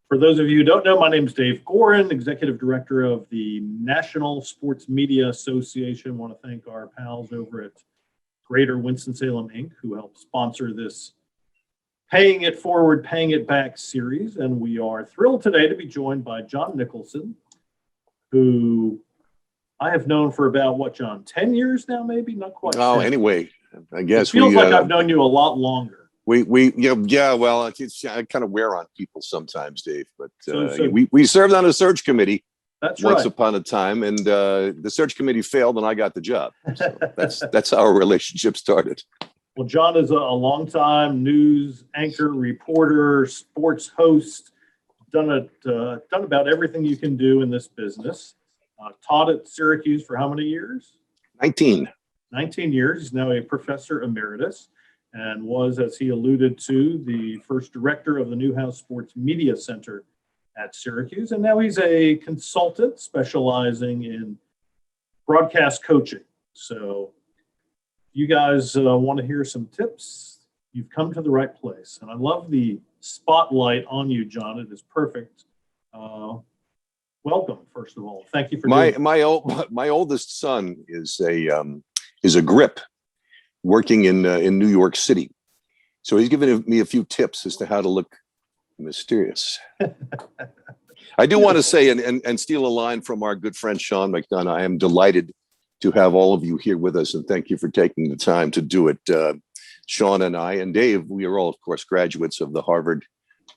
For those of you who don't know, my name is Dave Gorin, Executive Director of the National Sports Media Association. I want to thank our pals over at Greater Winston-Salem, Inc., who helped sponsor this Paying It Forward, Paying It Back series. And we are thrilled today to be joined by John Nicholson, who I have known for about, what, John, 10 years now, maybe? Not quite. Oh, 10. Anyway, I guess it feels like I've known you a lot longer. Well, I kind of wear on people sometimes, Dave, but we served on a search committee once upon a time, and the search committee failed and I got the job. So that's how our relationship started. Well, John is a longtime news anchor, reporter, sports host, done about everything you can do in this business. Taught at Syracuse for how many years? 19 years. He's now a professor emeritus and was, as he alluded to, the first director of the Newhouse Sports Media Center at Syracuse. And now he's a consultant specializing in broadcast coaching. So if you guys want to hear some tips, you've come to the right place. And I love the spotlight on you, John. It is perfect. Welcome, first of all. Thank you for my oldest son is a grip working in New York City. So he's given me a few tips as to how to look mysterious. I do want to say and steal a line from our good friend Sean McDonough. I am delighted to have all of you here with us, and thank you for taking the time to do it. Sean and I and Dave, we are all, of course, graduates of the Harvard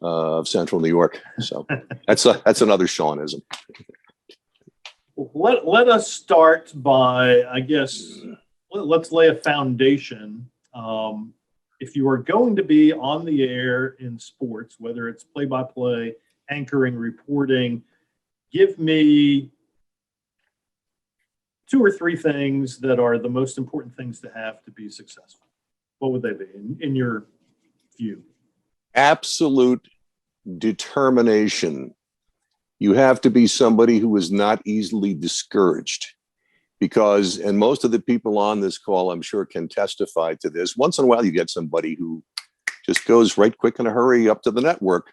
of Central New York. So that's another Seanism. Let us start by, I guess, let's lay a foundation. If you are going to be on the air in sports, whether it's play-by-play, anchoring, reporting, give me 2 or 3 things that are the most important things to have to be successful. What would they be in your view? Absolute determination. You have to be somebody who is not easily discouraged. Because, and most of the people on this call, I'm sure, can testify to this. Once in a while, you get somebody who just goes right quick in a hurry up to the network.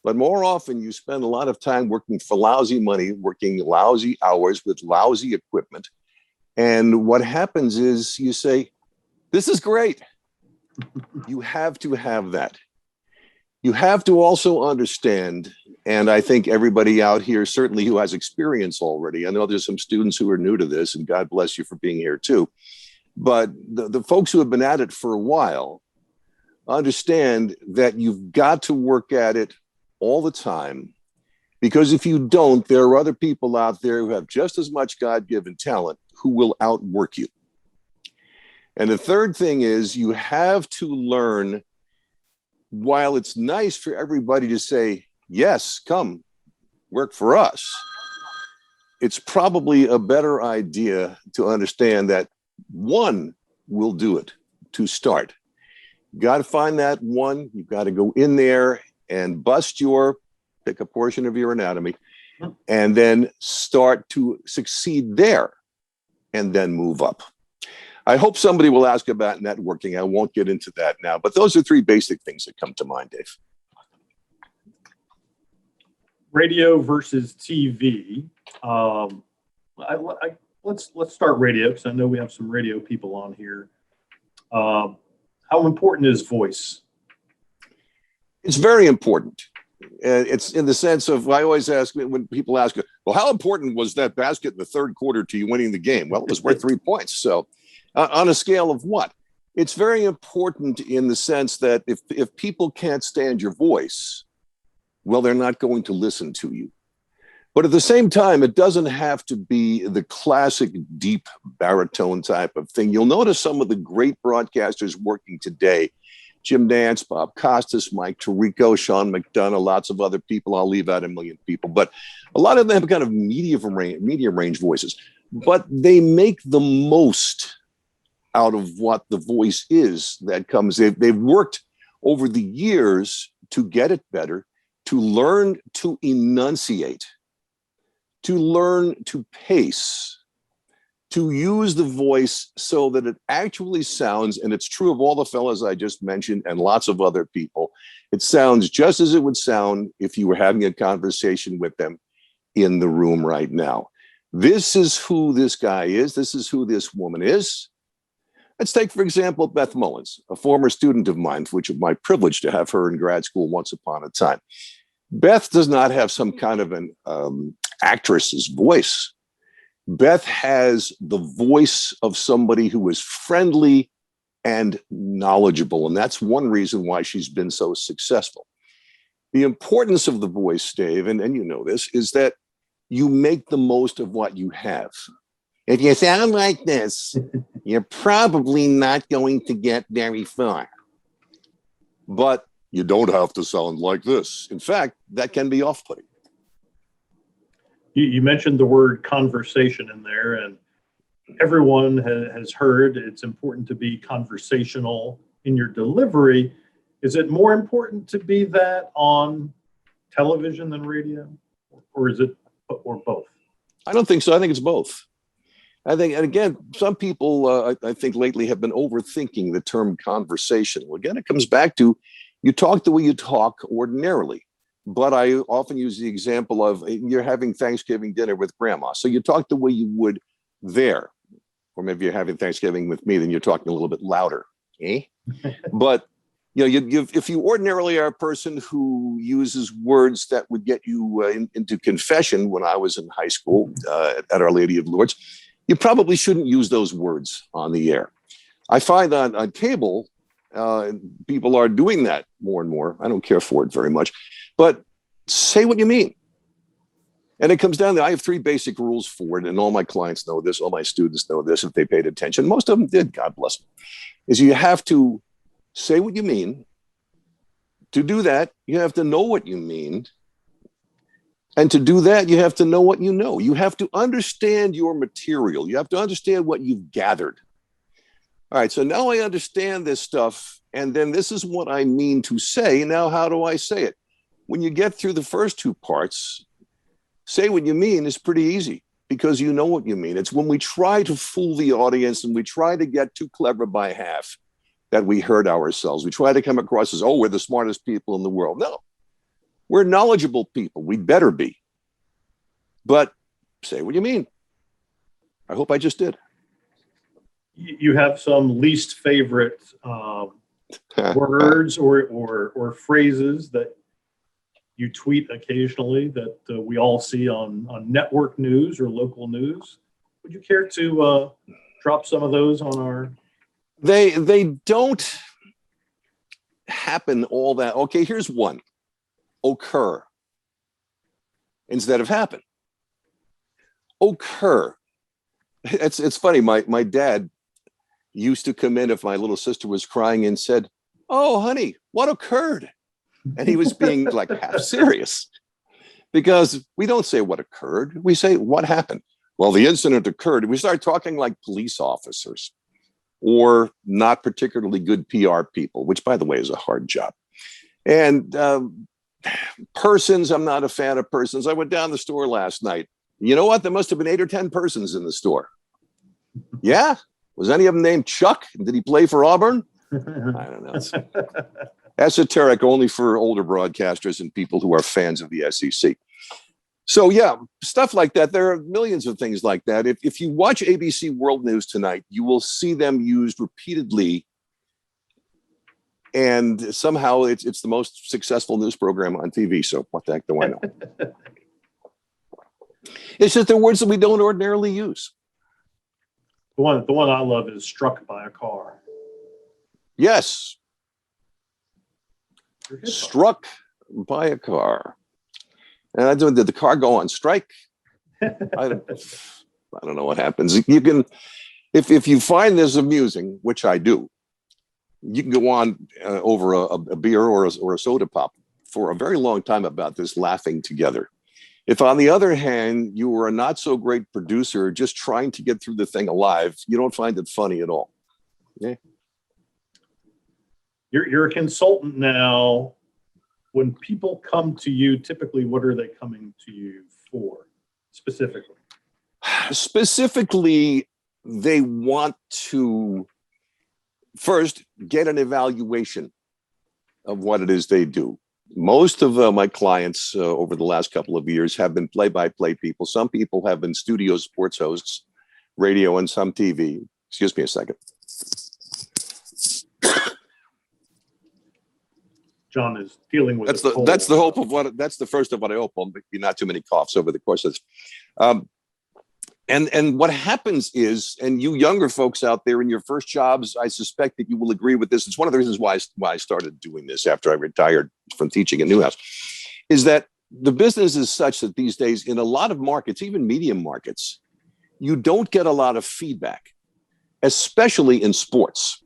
But more often, you spend a lot of time working for lousy money, working lousy hours with lousy equipment. And what happens is you say, this is great. You have to have that. You have to also understand, and I think everybody out here, certainly who has experience already, I know there's some students who are new to this, and God bless you for being here too, but the folks who have been at it for a while understand that you've got to work at it all the time, because if you don't, there are other people out there who have just as much God-given talent who will outwork you. And the third thing is you have to learn, while it's nice for everybody to say, yes, come work for us, it's probably a better idea to understand that one will do it to start. You got to find that one. You've got to go in there and pick a portion of your anatomy, and then start to succeed there and then move up. I hope somebody will ask about networking. I won't get into that now, but those are 3 basic things that come to mind, Dave. Radio versus TV. Let's start radio, because I know we have some radio people on here. How important is voice? It's very important. It's in the sense of, I always ask when people ask, well, how important was that basket in the third quarter to you winning the game? Well, it was worth 3 points. So on a scale of what? It's very important in the sense that if people can't stand your voice, well, they're not going to listen to you. But at the same time, it doesn't have to be the classic deep baritone type of thing. You'll notice some of the great broadcasters working today, Jim Nance, Bob Costas, Mike Tirico, Sean McDonough, lots of other people. I'll leave out a million people, but a lot of them have kind of medium range voices, but they make the most out of what the voice is that comes. They've worked over the years to get it better, to learn to enunciate, to learn to pace, to use the voice so that it actually sounds, and it's true of all the fellas I just mentioned and lots of other people, it sounds just as it would sound if you were having a conversation with them in the room right now. This is who this guy is. This is who this woman is. Let's take, for example, Beth Mullins, a former student of mine, which was my privilege to have her in grad school once upon a time. Beth does not have some kind of an actress's voice. Beth has the voice of somebody who is friendly and knowledgeable, and that's one reason why she's been so successful. The importance of the voice, Dave, and you know this, is that you make the most of what you have. If you sound like this, you're probably not going to get very far. But you don't have to sound like this. In fact, that can be off-putting. You mentioned the word conversation in there, and everyone has heard it's important to be conversational in your delivery. Is it more important to be that on television than radio, or is it or both? I don't think so. I think it's both. I think, and again, some people, I think lately have been overthinking the term conversation. Well, again, it comes back to you talk the way you talk ordinarily. But I often use the example of you're having Thanksgiving dinner with grandma. So you talk the way you would there. Or maybe you're having Thanksgiving with me, then you're talking a little bit louder. But you know, if you ordinarily are a person who uses words that would get you into confession when I was in high school at Our Lady of Lourdes, you probably shouldn't use those words on the air. I find on cable, people are doing that more and more. I don't care for it very much. But say what you mean. And it comes down to, I have three basic rules for it, and all my clients know this, all my students know this if they paid attention. Most of them did, God bless them. Is you have to say what you mean. To do that, you have to know what you mean. And to do that, you have to know what you know. You have to understand your material. You have to understand what you've gathered. All right, so now I understand this stuff, and then this is what I mean to say. Now, how do I say it? When you get through the first two parts, say what you mean is pretty easy because you know what you mean. It's when we try to fool the audience and we try to get too clever by half that we hurt ourselves. We try to come across as, oh, we're the smartest people in the world. No, we're knowledgeable people. We better be. But say what you mean. I hope I just did. You have some least favorite words or phrases that you tweet occasionally that we all see on network news or local news. Would you care to drop some of those on our? They don't happen all that. Okay, here's one. Occur instead of happen. Occur. It's funny. My dad used to come in if my little sister was crying and said, "Oh, honey, what occurred?" And he was being like half serious because we don't say what occurred. We say what happened. Well, the incident occurred. We start talking like police officers or not particularly good PR people, which, by the way, is a hard job. And persons, I'm not a fan of persons. I went down the store last night. You know what? There must have been 8 or 10 persons in the store. Yeah. Was any of them named Chuck? Did he play for Auburn? I don't know. It's esoteric only for older broadcasters and people who are fans of the SEC. So yeah, stuff like that. There are millions of things like that. If you watch ABC World News tonight, you will see them used repeatedly. And somehow it's the most successful news program on TV. So what the heck do I know? It's just the words that we don't ordinarily use. The one I love is struck by a car. Yes. Struck by a car. And did the car go on strike? I don't know what happens. You can, if you find this amusing, which I do, you can go on over a beer or a soda pop for a very long time about this, laughing together. If, on the other hand, you were a not so great producer just trying to get through the thing alive, you don't find it funny at all. Yeah. You're a consultant now. When people come to you, typically, what are they coming to you for specifically? Specifically, they want to first get an evaluation of what it is they do. Most of my clients over the last couple of years have been play-by-play people. Some people have been studio sports hosts, radio and some TV. Excuse me a second. John is dealing with that's the hope of what that's the first of what I hope will be, not too many coughs over the course of this. And what happens is, and you younger folks out there in your first jobs, I suspect that you will agree with this. It's one of the reasons why I started doing this after I retired from teaching at Newhouse, is that the business is such that these days in a lot of markets, even medium markets, you don't get a lot of feedback, especially in sports,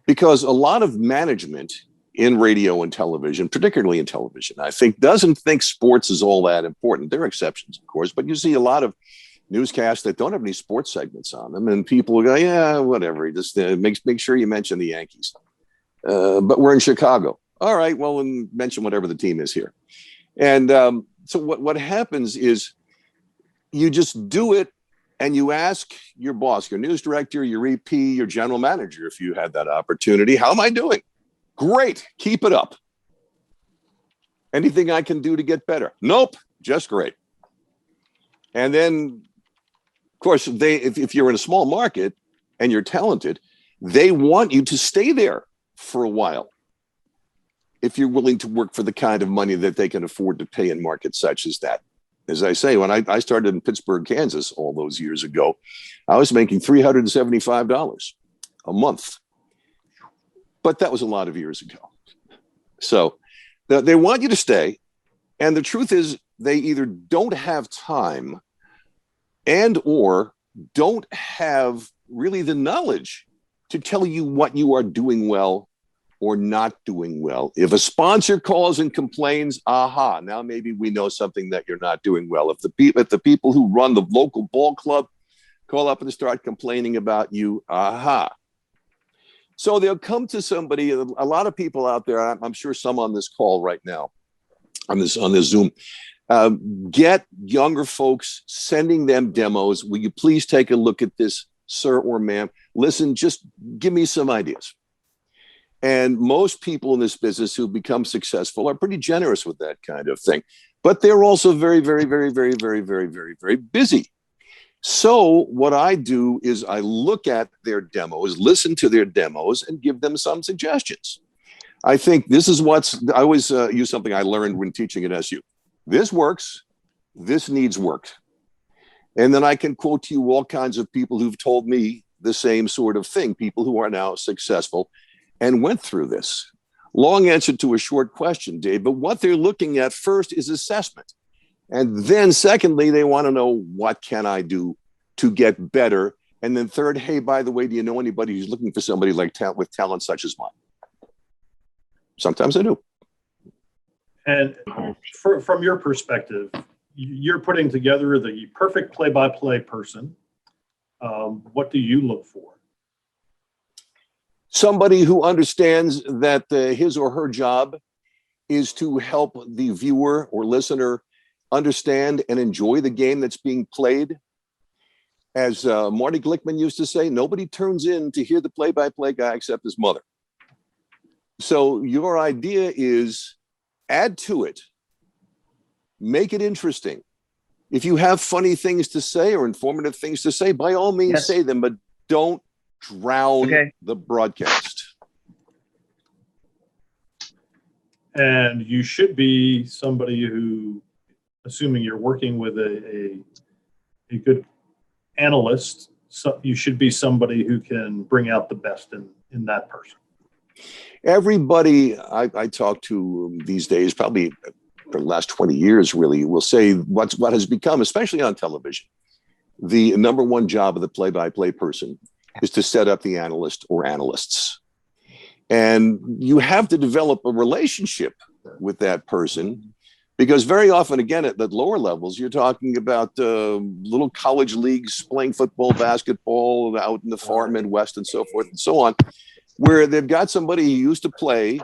because a lot of management in radio and television, particularly in television, I think doesn't think sports is all that important. There are exceptions, of course, but you see a lot of newscasts that don't have any sports segments on them, and people will go, yeah, whatever, just make sure you mention the Yankees. But we're in Chicago. All right, well, then mention whatever the team is here. And so what happens is you just do it, and you ask your boss, your news director, your EP, your general manager, if you had that opportunity, how am I doing? Great, keep it up. Anything I can do to get better? Nope, just great. And then, of course, if you're in a small market and you're talented, they want you to stay there for a while if you're willing to work for the kind of money that they can afford to pay in markets such as that. As I say, when I started in Pittsburgh, Kansas, all those years ago, I was making $375 a month. But that was a lot of years ago. So they want you to stay. And the truth is, they either don't have time and or don't have really the knowledge to tell you what you are doing well or not doing well. If a sponsor calls and complains, aha, now maybe we know something that you're not doing well. If the people who run the local ball club call up and start complaining about you, aha. So they'll come to somebody, a lot of people out there, I'm sure some on this call right now, on this Zoom, get younger folks, sending them demos. Will you please take a look at this, sir or ma'am? Listen, just give me some ideas. And most people in this business who become successful are pretty generous with that kind of thing. But they're also very, very, very, very, very, very, very, very busy. So what I do is I look at their demos, listen to their demos, and give them some suggestions. I think this is I always use something I learned when teaching at SU. This works. This needs work. And then I can quote to you all kinds of people who've told me the same sort of thing, people who are now successful and went through this. Long answer to a short question, Dave, but what they're looking at first is assessment. And then secondly, they want to know, what can I do to get better? And then third, hey, by the way, do you know anybody who's looking for somebody with talent such as mine? Sometimes I do. And from your perspective, you're putting together the perfect play-by-play person. What do you look for? Somebody who understands that his or her job is to help the viewer or listener understand and enjoy the game that's being played. As Marty Glickman used to say, nobody turns in to hear the play-by-play guy except his mother. So your idea is add to it, make it interesting. If you have funny things to say or informative things to say, by all means, say them, but don't drown the broadcast. And you should be somebody who, assuming you're working with a good analyst, so you should be somebody who can bring out the best in that person. Everybody I talk to these days, probably for the last 20 years, really, will say what has become, especially on television, the number one job of the play-by-play person is to set up the analyst or analysts. And you have to develop a relationship with that person, because very often, again, at the lower levels, you're talking about little college leagues playing football, basketball out in the far Midwest and so forth and so on, where they've got somebody who used to play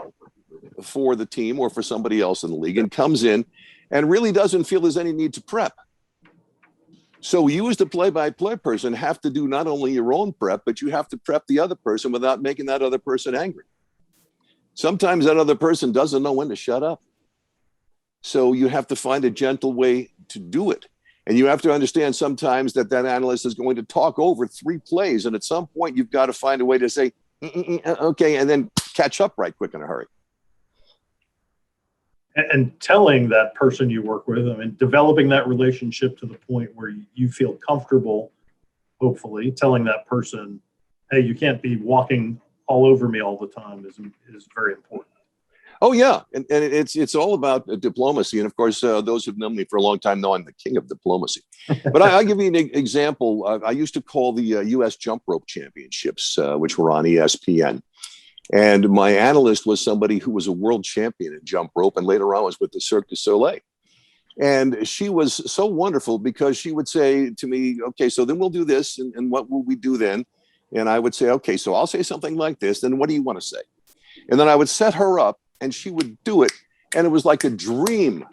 for the team or for somebody else in the league and comes in and really doesn't feel there's any need to prep. So you as the play-by-play person have to do not only your own prep, but you have to prep the other person without making that other person angry. Sometimes that other person doesn't know when to shut up. So you have to find a gentle way to do it. And you have to understand sometimes that analyst is going to talk over 3 plays. And at some point, you've got to find a way to say, okay, and then catch up right quick in a hurry. And telling that person you work with, I mean, developing that relationship to the point where you feel comfortable, hopefully, telling that person, hey, you can't be walking all over me all the time is very important. Oh, yeah. And it's all about diplomacy. And of course, those who've known me for a long time know I'm the king of diplomacy. But I'll give you an example. I used to call the U.S. Jump Rope Championships, which were on ESPN. And my analyst was somebody who was a world champion in jump rope and later on was with the Cirque du Soleil. And she was so wonderful because she would say to me, okay, so then we'll do this. And what will we do then? And I would say, okay, so I'll say something like this. Then what do you want to say? And then I would set her up and she would do it. And it was like a dream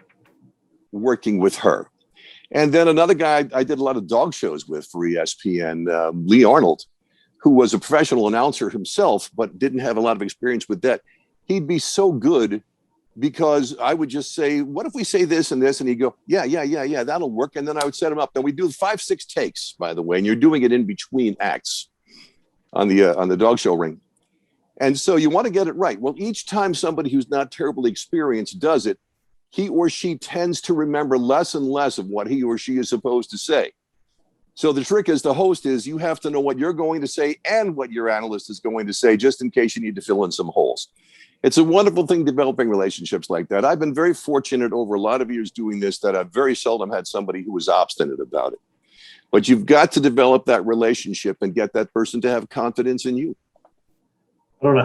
working with her. And then another guy I did a lot of dog shows with for ESPN, Lee Arnold, who was a professional announcer himself, but didn't have a lot of experience with that. He'd be so good because I would just say, what if we say this and this? And he'd go, yeah, that'll work. And then I would set him up. And we do 5-6 takes, by the way, and you're doing it in between acts on the dog show ring. And so you want to get it right. Well, each time somebody who's not terribly experienced does it, he or she tends to remember less and less of what he or she is supposed to say. So the trick as the host is you have to know what you're going to say and what your analyst is going to say, just in case you need to fill in some holes. It's a wonderful thing developing relationships like that. I've been very fortunate over a lot of years doing this that I've very seldom had somebody who was obstinate about it. But you've got to develop that relationship and get that person to have confidence in you. I don't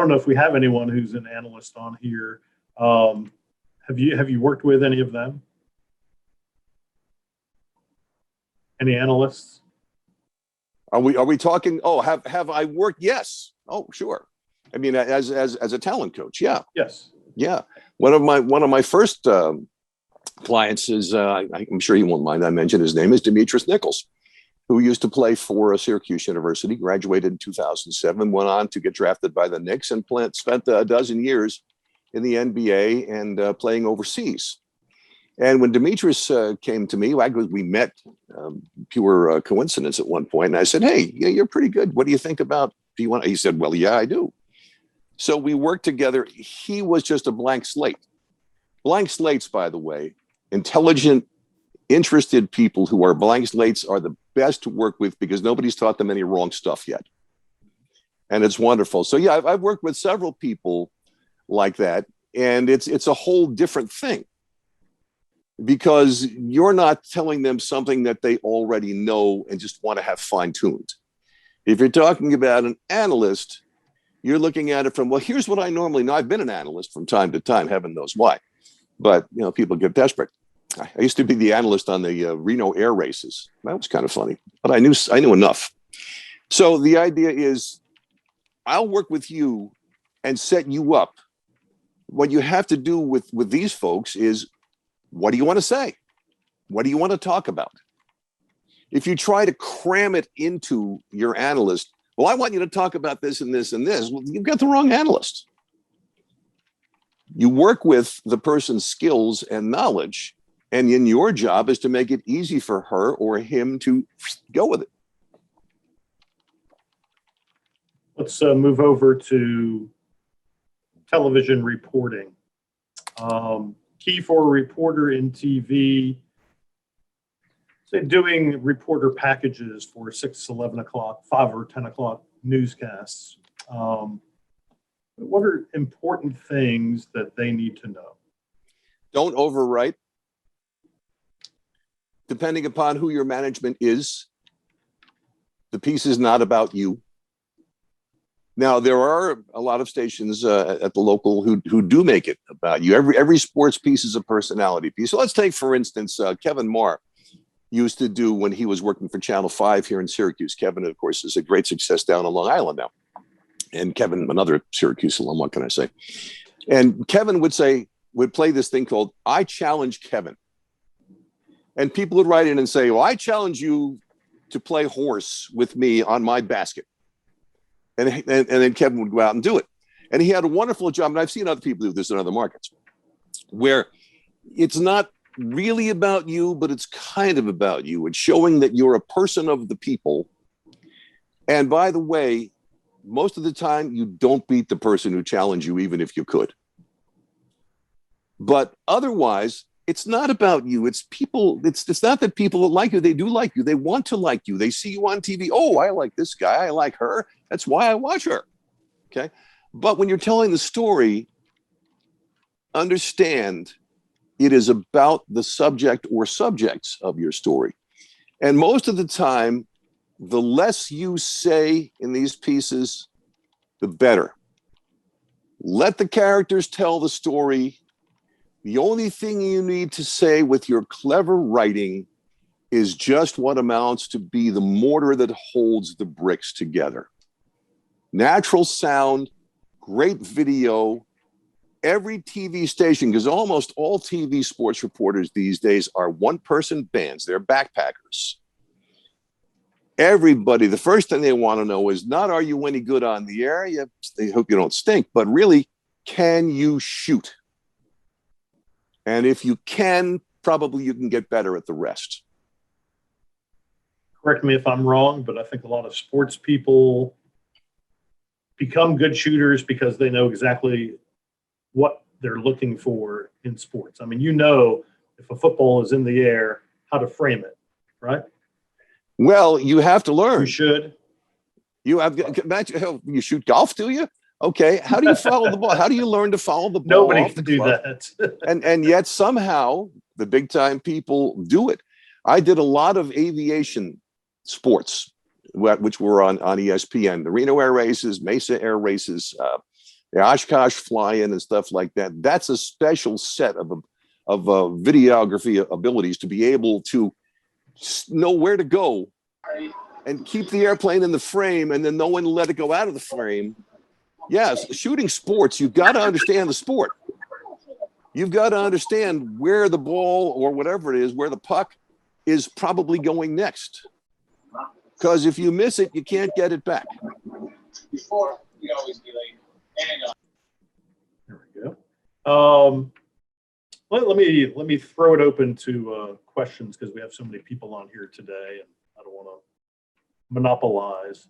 know if we have anyone who's an analyst on here. Have you worked with any of them? Any analysts? Are we talking? Oh, have I worked? Yes. Oh, sure. I mean, as a talent coach, yeah. Yes. Yeah. One of my first clients is I'm sure he won't mind I mention his name is Demetrius Nichols, who used to play for Syracuse University, graduated in 2007, went on to get drafted by the Knicks and spent a dozen years in the NBA and playing overseas. And when Demetrius came to me, we met pure coincidence at one point. And I said, hey, you're pretty good. What do you think about, He said, well, yeah, I do. So we worked together. He was just a blank slate. Blank slates, by the way, intelligent, interested people who are blank slates are the best to work with because nobody's taught them any wrong stuff yet. And it's wonderful. So yeah, I've worked with several people like that. And it's a whole different thing, because you're not telling them something that they already know and just want to have fine-tuned. If you're talking about an analyst, you're looking at it from, well, here's what I normally know. I've been an analyst from time to time, heaven knows why. But, people get desperate. I used to be the analyst on the Reno air races. That was kind of funny, but I knew enough. So the idea is I'll work with you and set you up. What you have to do with these folks is, what do you want to say? What do you want to talk about? If you try to cram it into your analyst, well, I want you to talk about this and this and this. Well, you've got the wrong analyst. You work with the person's skills and knowledge, and in your job is to make it easy for her or him to go with it. Let's move over to television reporting. Key for a reporter in TV, say doing reporter packages for 6, 11 o'clock, 5 or 10 o'clock newscasts. What are important things that they need to know? Don't overwrite. Depending upon who your management is, the piece is not about you. Now, there are a lot of stations at the local who do make it about you. Every sports piece is a personality piece. So let's take, for instance, Kevin Marr used to do when he was working for Channel 5 here in Syracuse. Kevin, of course, is a great success down on Long Island now. And Kevin, another Syracuse alum, what can I say? And Kevin would play this thing called I Challenge Kevin. And people would write in and say, well, I challenge you to play horse with me on my basket. And then Kevin would go out and do it. And he had a wonderful job. And I've seen other people do this in other markets where it's not really about you, but it's kind of about you. It's showing that you're a person of the people. And by the way, most of the time you don't beat the person who challenged you, even if you could. But otherwise, it's not about you. It's people. It's not that people that like you. They do like you. They want to like you. They see you on TV. Oh, I like this guy. I like her. That's why I watch her. Okay. But when you're telling the story, understand it is about the subject or subjects of your story. And most of the time, the less you say in these pieces, the better. Let the characters tell the story. The only thing you need to say with your clever writing is just what amounts to be the mortar that holds the bricks together. Natural sound, great video. Every TV station, because almost all TV sports reporters these days are one-person bands. They're backpackers. Everybody, the first thing they want to know is not, are you any good on the air? They hope you don't stink, but really, can you shoot? And if you can, probably you can get better at the rest. Correct me if I'm wrong, but I think a lot of sports people become good shooters because they know exactly what they're looking for in sports. I mean, you know, if a football is in the air, how to frame it, right? Well, you have to learn. You should. You shoot golf, do you? Okay. How do you follow the ball? How do you learn to follow the ball? Nobody can do that. and yet somehow the big time people do it. I did a lot of aviation sports, which were on ESPN, the Reno Air Races, Mesa Air Races, the Oshkosh fly-in and stuff like that. That's a special set of videography abilities to be able to know where to go and keep the airplane in the frame and then know when to let it go out of the frame. Yes, shooting sports, you've got to understand the sport. You've got to understand where the ball or whatever it is, where the puck is probably going next. Because if you miss it, you can't get it back. Before, we always be late. There we go. Let me throw it open to questions because we have so many people on here today, and I don't want to monopolize.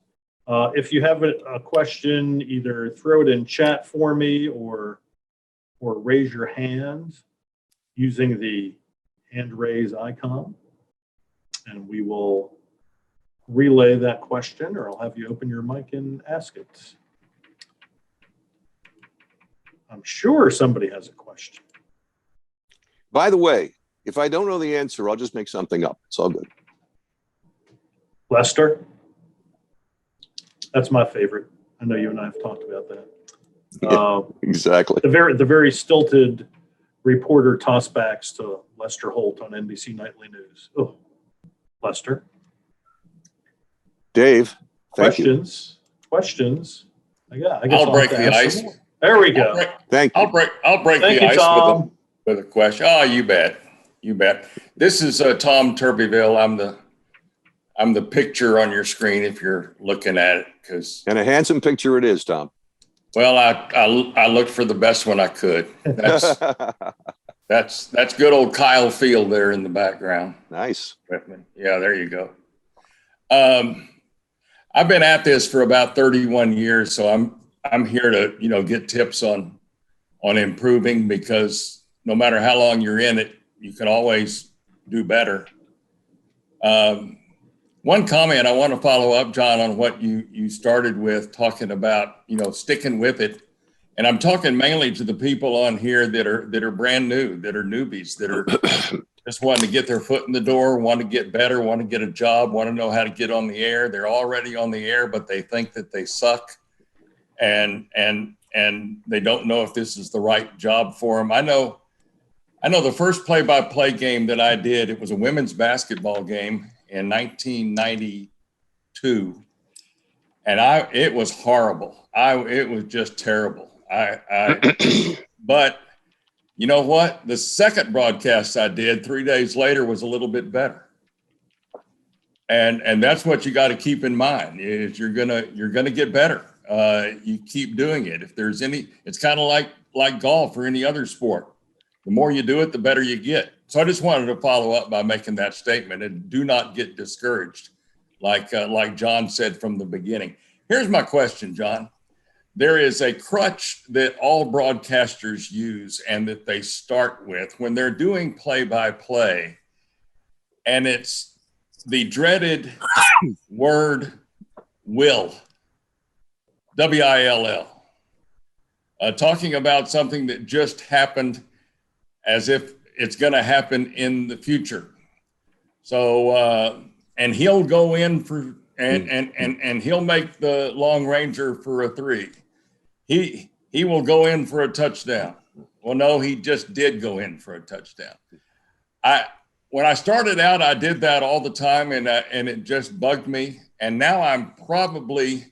If you have a question, either throw it in chat for me or raise your hand using the hand raise icon, and we will relay that question, or I'll have you open your mic and ask it. I'm sure somebody has a question. By the way, if I don't know the answer, I'll just make something up. It's all good. Lester? That's my favorite. I know you and I have talked about that. Exactly. The very stilted reporter tossbacks to Lester Holt on NBC Nightly News. Oh, Lester. Dave, Questions. I guess I'll break the ice. There we go. Thank you. I'll break Thank the you, ice Tom. with a question. Oh, you bet. This is Tom Turbyville. I'm the picture on your screen if you're looking at it, And a handsome picture it is, Tom. Well, I looked for the best one I could. That's good old Kyle Field there in the background. Nice. Yeah, there you go. I've been at this for about 31 years, so I'm here to get tips on improving, because no matter how long you're in it, you can always do better. One comment I want to follow up, John, on what you started with, talking about sticking with it, and I'm talking mainly to the people on here that are brand new, that are newbies, that are just wanting to get their foot in the door, want to get better, want to get a job, want to know how to get on the air. They're already on the air, but they think that they suck, and they don't know if this is the right job for them. I know the first play-by-play game that I did, it was a women's basketball game in 1992, and it was horrible. It was just terrible. But you know what? The second broadcast I did 3 days later was a little bit better. And that's what you got to keep in mind is you're gonna get better. You keep doing it. If there's it's kind of like golf or any other sport. The more you do it, the better you get. So I just wanted to follow up by making that statement and do not get discouraged, like John said from the beginning. Here's my question, John. There is a crutch that all broadcasters use and that they start with when they're doing play-by-play, and it's the dreaded word will, W-I-L-L, talking about something that just happened as if it's going to happen in the future. So, and he'll go in for, and he'll make the long ranger for a 3. He will go in for a touchdown. Well, no, he just did go in for a touchdown. When I started out, I did that all the time, and it just bugged me. And now I probably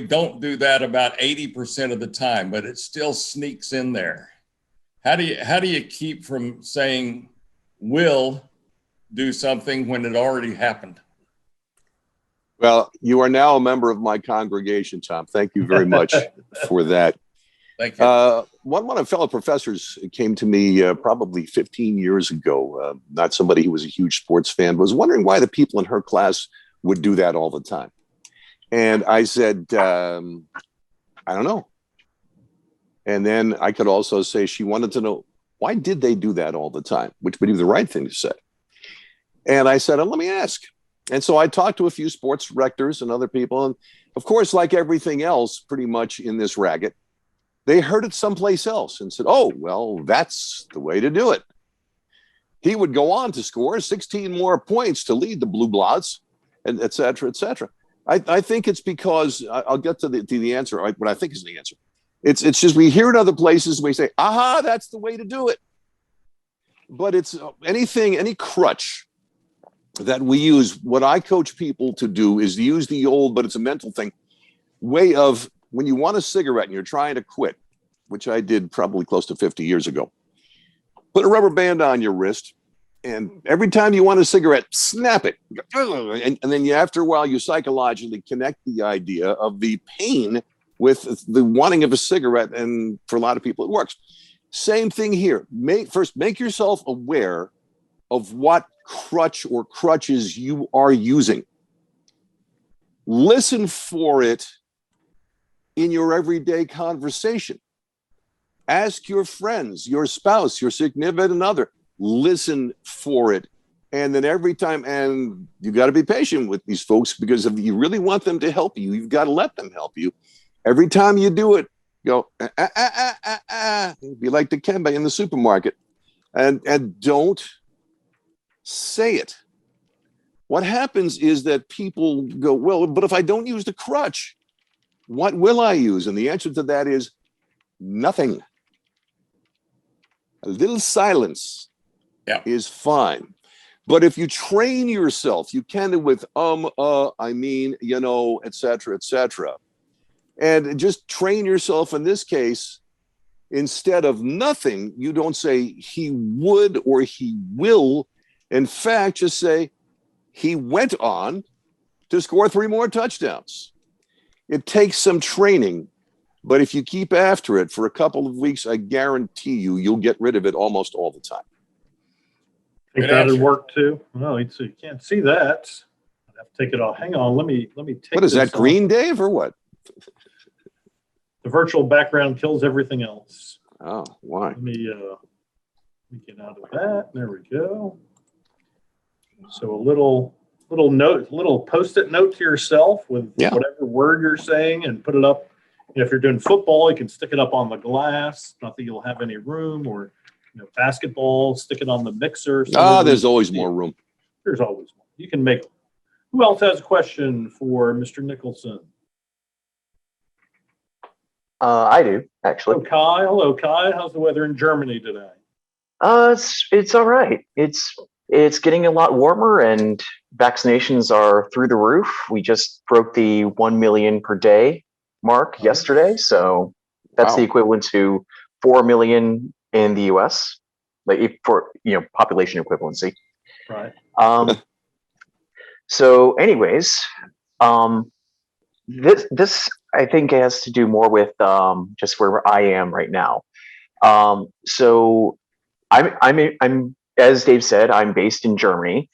don't do that about 80% of the time, but it still sneaks in there. How do you keep from saying will do something when it already happened? Well, you are now a member of my congregation, Tom. Thank you very much for that. Thank you. One of my fellow professors came to me probably 15 years ago, not somebody who was a huge sports fan, but was wondering why the people in her class would do that all the time. And I said, I don't know. And then I could also say she wanted to know, why did they do that all the time? Which would be the right thing to say. And I said, let me ask. And so I talked to a few sports directors and other people. And of course, like everything else, pretty much in this racket, they heard it someplace else and said, oh, well, that's the way to do it. He would go on to score 16 more points to lead the Blue Bloods, and et cetera, et cetera. I think it's because I'll get to the answer, what I think is the answer. It's just we hear it other places, we say, aha, that's the way to do it. But it's any crutch that we use, what I coach people to do is to use the old, but it's a mental thing, way of when you want a cigarette and you're trying to quit, which I did probably close to 50 years ago, put a rubber band on your wrist, and every time you want a cigarette, snap it. And then after a while, you psychologically connect the idea of the pain with the wanting of a cigarette. And for a lot of people, it works. Same thing here. First, make yourself aware of what crutch or crutches you are using. Listen for it in your everyday conversation. Ask your friends, your spouse, your significant other. Listen for it. And then every time, and you got to be patient with these folks, because if you really want them to help you, you've got to let them help you. Every time you do it, go, be like the Kemba in the supermarket. And don't say it. What happens is that people go, well, but if I don't use the crutch, what will I use? And the answer to that is nothing. A little silence is fine. But if you train yourself, you can do with I mean, you know, et cetera, and just train yourself in this case. Instead of nothing, you don't say he would or he will. In fact, just say he went on to score 3 more touchdowns. It takes some training, but if you keep after it for a couple of weeks, I guarantee you'll get rid of it almost all the time. I think that'd work too. Well, you can't see that. I have to take it off. Hang on, let me take. What is that, Green Dave or what? The virtual background kills everything else. Oh, why? Let me get out of that. There we go. So a little note, little post-it note to yourself with whatever word you're saying, and put it up. If you're doing football, you can stick it up on the glass. Not that you'll have any room, or basketball, stick it on the mixer. There's always more room. There's always more. You can make them. Who else has a question for Mr. Nicholson? I do, actually. Hello, Kai. How's the weather in Germany today? It's all right. It's getting a lot warmer, and vaccinations are through the roof. We just broke the 1 million per day mark yesterday, so that's the equivalent to 4 million in the US, like for population equivalency. Right. So anyways, this I think has to do more with just where I am right now. So I'm as Dave said, I'm based in Germany,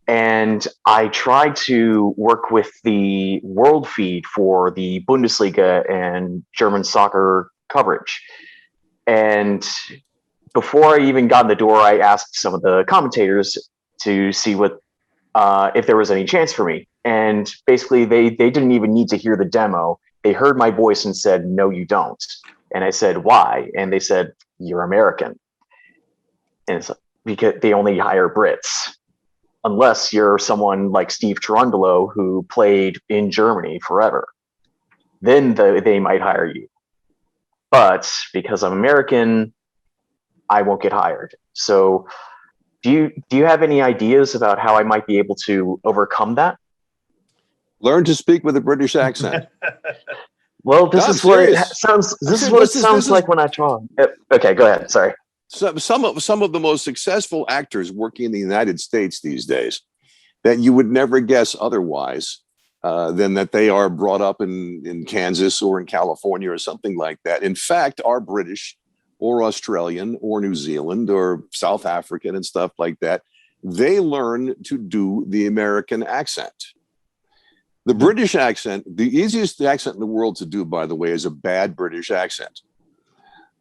and I try to work with the world feed for the Bundesliga and German soccer coverage. And before I even got in the door, I asked some of the commentators to see what if there was any chance for me. And basically, they didn't even need to hear the demo. They heard my voice and said, "No, you don't." And I said, "Why?" And they said, "You're American." And it's because they only hire Brits, unless you're someone like Steve Cherundolo, who played in Germany forever. Then they might hire you. But because I'm American, I won't get hired. So do you have any ideas about how I might be able to overcome that? Learn to speak with a British accent. Well, this No, is what it serious. sounds. This is serious. what it This is- sounds this is- like when I talk. Okay, go ahead. Sorry. Some of the most successful actors working in the United States these days that you would never guess otherwise than that they are brought up in Kansas or in California or something like that. In fact, are British or Australian or New Zealand or South African and stuff like that. They learn to do the American accent. The British accent, the easiest accent in the world to do, by the way, is a bad British accent.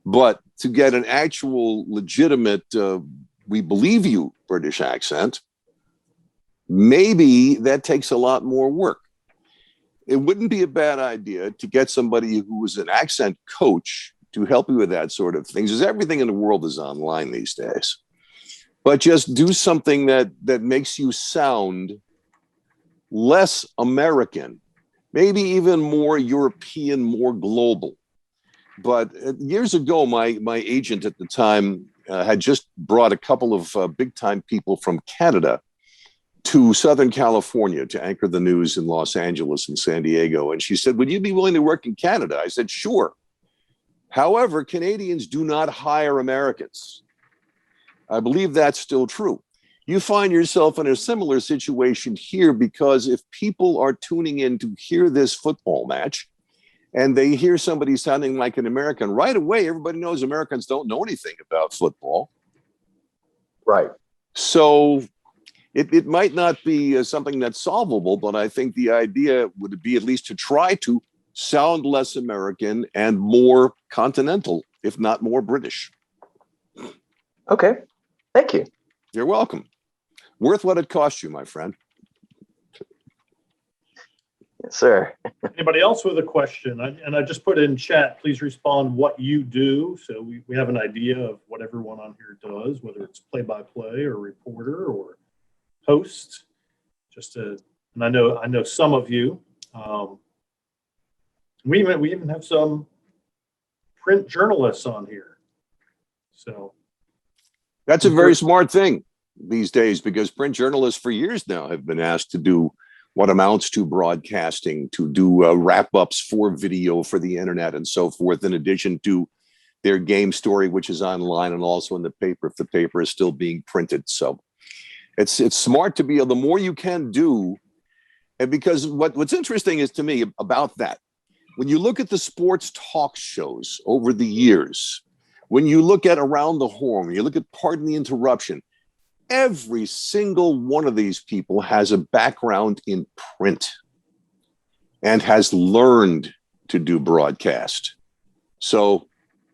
But to get an actual legitimate, we believe you British accent, maybe that takes a lot more work. It wouldn't be a bad idea to get somebody who is an accent coach to help you with that sort of things, because everything in the world is online these days. But just do something that makes you sound less American, maybe even more European, more global. But years ago, my agent at the time had just brought a couple of big-time people from Canada to Southern California to anchor the news in Los Angeles and San Diego. And she said, "Would you be willing to work in Canada?" I said, "Sure. However, Canadians do not hire Americans." I believe that's still true. You find yourself in a similar situation here, because if people are tuning in to hear this football match and they hear somebody sounding like an American, right away, everybody knows Americans don't know anything about football. Right. So it might not be something that's solvable, but I think the idea would be at least to try to sound less American and more continental, if not more British. Okay. Thank you. You're welcome. Worth what it cost you, my friend. Yes, sir. Anybody else with a question? I just put in chat, please respond what you do. So we have an idea of what everyone on here does, whether it's play-by-play or reporter or host. And I know some of you. We even have some print journalists on here. So that's a very smart thing these days, because print journalists for years now have been asked to do what amounts to broadcasting, to do wrap-ups for video for the internet and so forth, in addition to their game story, which is online and also in the paper if the paper is still being printed. So it's smart to be able, the more you can do. And because what's interesting is to me about that, when you look at the sports talk shows over the years, when you look at Around the Horn, when you look at Pardon the Interruption, every single one of these people has a background in print and has learned to do broadcast. So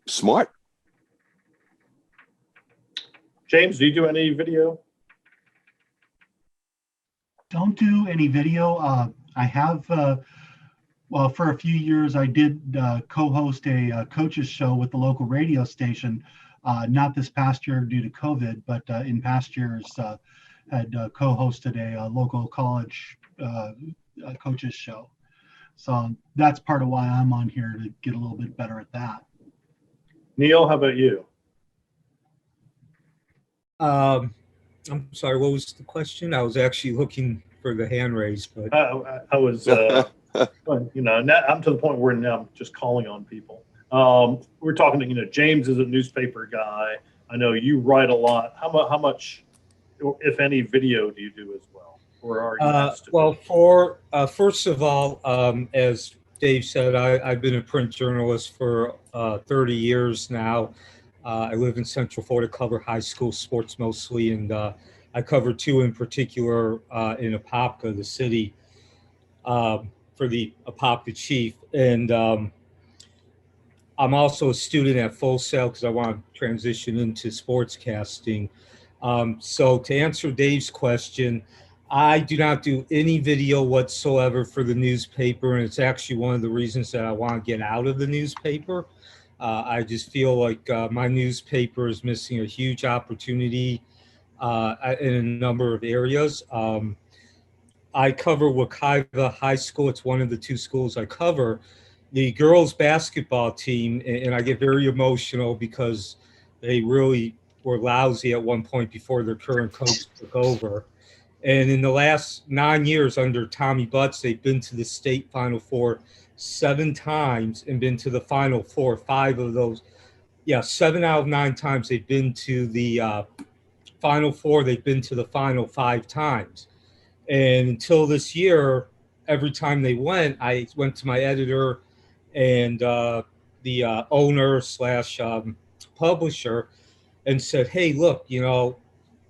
smart. James, do you do any video? Don't do any video. I have, well, for a few years, I did co-host a coaches show with the local radio station. Not this past year due to COVID, but in past years had co-hosted a local college coaches show. So that's part of why I'm on here, to get a little bit better at that. Neil, how about you? I'm sorry, what was the question? I was actually looking for the hand raise, but I was, now I'm to the point where now I'm just calling on people. We're talking, James is a newspaper guy. I know you write a lot. How much, if any, video do you do as well? Or are you asked to? Well, first of all, as Dave said, I've been a print journalist for 30 years now. I live in Central Florida, cover high school sports mostly, and I cover two in particular in Apopka, the city, for the Apopka Chief. And I'm also a student at Full Sail because I want to transition into sportscasting. So to answer Dave's question, I do not do any video whatsoever for the newspaper, and it's actually one of the reasons that I want to get out of the newspaper. I just feel like my newspaper is missing a huge opportunity in a number of areas. I cover Wekiva High School. It's one of the two schools I cover. The girls basketball team, and I get very emotional because they really were lousy at one point before their current coach took over. And in the last 9 years under Tommy Butts, they've been to the state Final Four 7 times and been to the Final Four 5 of those. 7 out of 9 times they've been to the Final Four. They've been to the Final 5 times. And until this year, every time they went, I went to my editor and the owner / publisher and said, hey, look,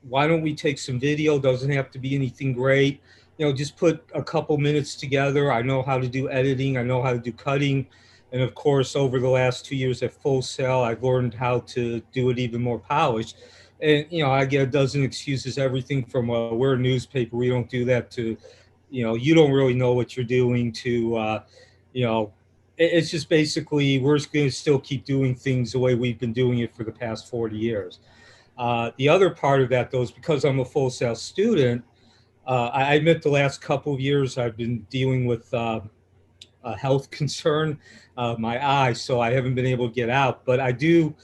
why don't we take some video? Doesn't have to be anything great. Just put a couple minutes together. I know how to do editing. I know how to do cutting. And of course, over the last 2 years at Full Sail, I've learned how to do it even more polished. And, I get a dozen excuses, everything from, we're a newspaper, we don't do that, to, you don't really know what you're doing, to, it's just basically, we're going to still keep doing things the way we've been doing it for the past 40 years. The other part of that, though, is because I'm a Full Sail student, I admit the last couple of years I've been dealing with a health concern, my eye, so I haven't been able to get out. But I do,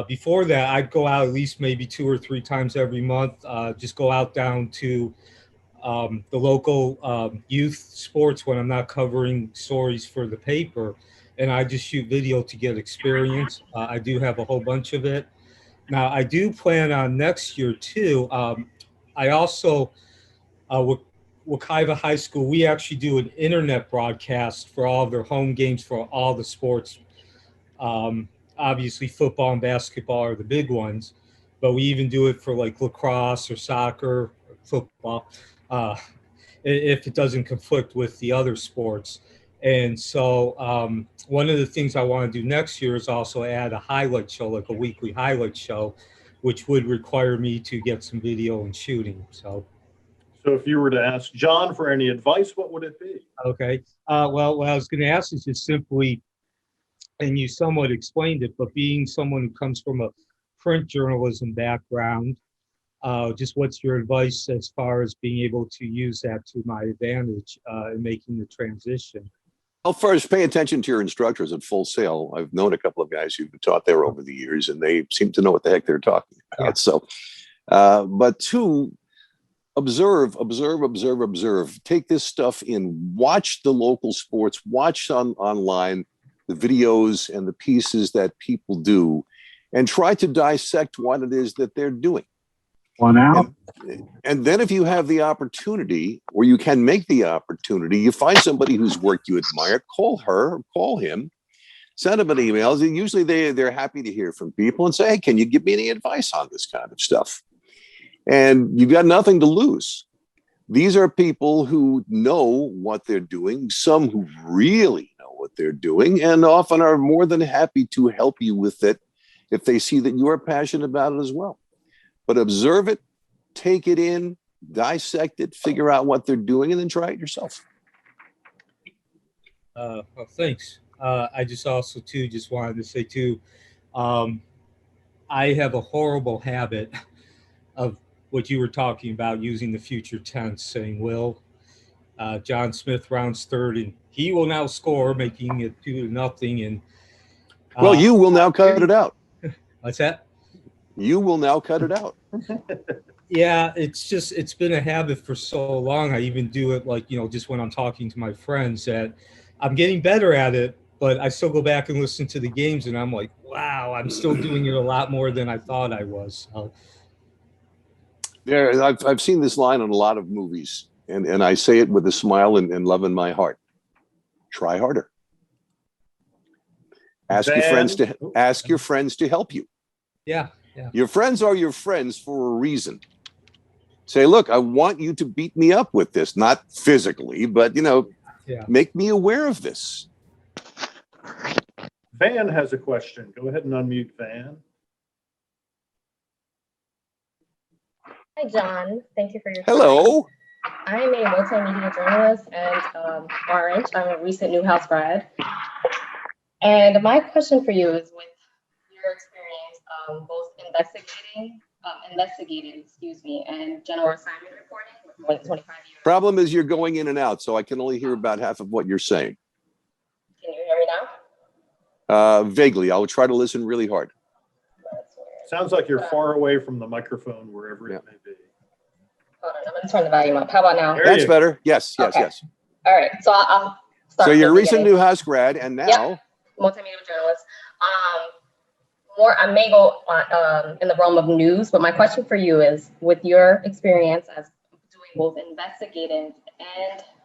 before that, I'd go out at least maybe 2 or 3 times every month, just go out down to the local youth sports when I'm not covering stories for the paper, and I just shoot video to get experience. I do have a whole bunch of it. Now, I do plan on next year, too. I also, Wekiva High School, we actually do an internet broadcast for all of their home games for all the sports. Obviously, football and basketball are the big ones, but we even do it for like lacrosse or soccer, or football, if it doesn't conflict with the other sports. And so one of the things I want to do next year is also add a highlight show, like a weekly highlight show, which would require me to get some video and shooting. So if you were to ask John for any advice, what would it be? Okay. Well, what I was going to ask is just simply, and you somewhat explained it, but being someone who comes from a print journalism background, just what's your advice as far as being able to use that to my advantage in making the transition? Well, first, pay attention to your instructors at Full Sail. I've known a couple of guys who've taught there over the years, and they seem to know what the heck they're talking about. Yeah. So, but 2, observe. Take this stuff in. Watch the local sports. Watch online the videos and the pieces that people do, and try to dissect what it is that they're doing. One out. And then if you have the opportunity, or you can make the opportunity, you find somebody whose work you admire, call her, call him, send them an email. Usually they're happy to hear from people and say, hey, can you give me any advice on this kind of stuff? And you've got nothing to lose. These are people who know what they're doing, some who really know what they're doing, and often are more than happy to help you with it if they see that you are passionate about it as well. But observe it, take it in, dissect it, figure out what they're doing, and then try it yourself. Well, thanks. I just also, too, just wanted to say, too, I have a horrible habit of what you were talking about, using the future tense, saying will. John Smith rounds third, and he will now score, making it 2-0. And well, you will now cut it out. What's that? You will now cut it out. Yeah, it's been a habit for so long. I even do it just when I'm talking to my friends, that I'm getting better at it, but I still go back and listen to the games, and I'm like, wow, I'm still doing it a lot more than I thought I was. I've seen this line in a lot of movies, and I say it with a smile and love in my heart. Try harder. Ask your friends to help you. Yeah. Your friends are your friends for a reason. Say, look, I want you to beat me up with this, not physically, but make me aware of this. Van has a question. Go ahead and unmute Van. Hi, John. Thank you for your time. Hello. I'm a multimedia journalist and Orange. I'm a recent Newhouse grad. And my question for you is, with your experience both investigating, and general assignment reporting with more than 25 years. Problem is you're going in and out, so I can only hear about half of what you're saying. Can you hear me now? Vaguely. I'll try to listen really hard. Sounds like you're far away from the microphone, wherever it may be. Hold on, I'm going to turn the volume up. How about now? That's better. Yes. All right, so I'll start. So you're a recent Newhouse grad, and now? Yep. Multimedia journalist. I may go in the realm of news, but my question for you is, with your experience as doing both investigative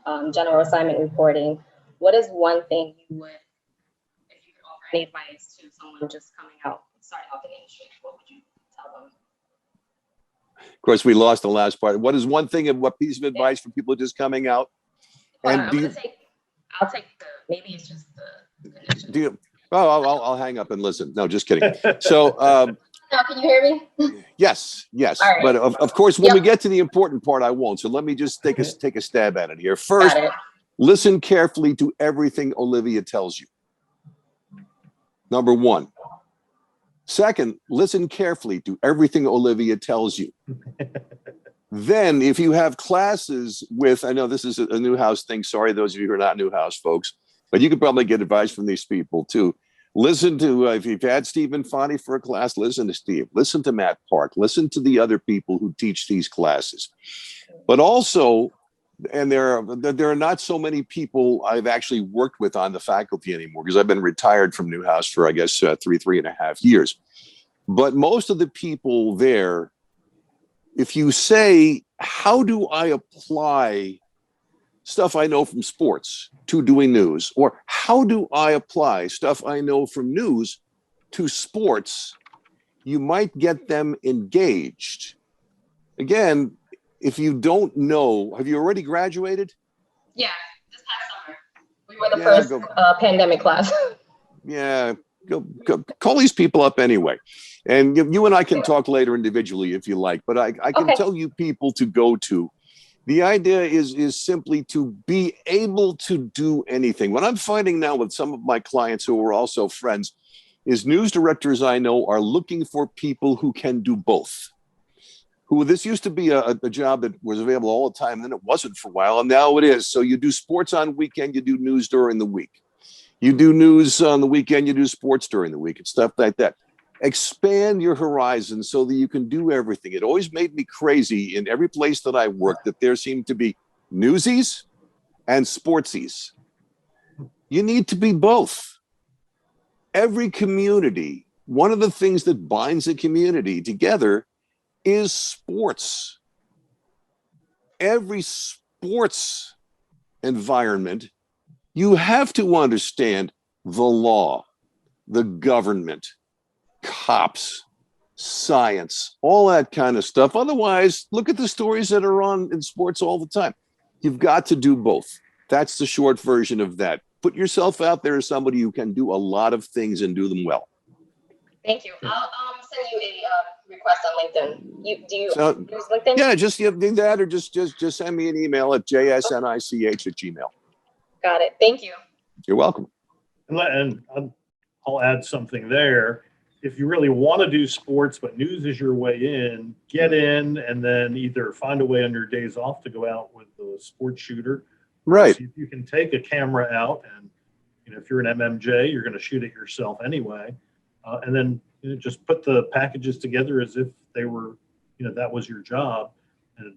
and general assignment reporting, what is one thing you would, if you could offer any advice to someone just coming out, starting off in the industry, what would you tell them? Of course, we lost the last part. What is one thing and what piece of advice for people just coming out? And I'll take maybe it's just the connection. I'll hang up and listen. No, just kidding. So, now, can you hear me? Yes. Right. But of course, when we get to the important part, I won't. So let me just take a stab at it here. First, listen carefully to everything Olivia tells you. Number one. Second, listen carefully to everything Olivia tells you. Then, if you have classes with, I know this is a Newhouse thing. Sorry, those of you who are not Newhouse folks, but you could probably get advice from these people too. Listen to, if you've had Stephen Fonte for a class, listen to Steve. Listen to Matt Park. Listen to the other people who teach these classes. But also, and there are not so many people I've actually worked with on the faculty anymore, because I've been retired from Newhouse for, I guess, 3.5 years. But most of the people there, if you say, how do I apply stuff I know from sports to doing news? Or how do I apply stuff I know from news to sports? You might get them engaged. Again, if you don't know, have you already graduated? Yeah, this past summer. We were the first pandemic class. Yeah, go call these people up anyway. And you and I can talk later individually if you like, but I can tell you people to go to. The idea is simply to be able to do anything. What I'm finding now with some of my clients who are also friends is news directors I know are looking for people who can do both. This used to be a job that was available all the time, and then it wasn't for a while, and now it is. So you do sports on weekend, you do news during the week. You do news on the weekend, you do sports during the week, and stuff like that. Expand your horizon so that you can do everything. It always made me crazy in every place that I worked that there seemed to be newsies and sportsies. You need to be both. Every community, one of the things that binds a community together is sports. Every sports environment, you have to understand the law, the government, cops, science, all that kind of stuff. Otherwise, look at the stories that are on in sports all the time. You've got to do both. That's the short version of that. Put yourself out there as somebody who can do a lot of things and do them well. Thank you. I'll send you a request on LinkedIn. Do you use LinkedIn? Yeah, just do that, or just send me an email at jsnich@gmail. Got it. Thank you. You're welcome. And I'll add something there. If you really want to do sports, but news is your way in, get in and then either find a way on your days off to go out with the sports shooter. Right. See if you can take a camera out, and if you're an MMJ, you're going to shoot it yourself anyway. And then just put the packages together as if they were, that was your job. And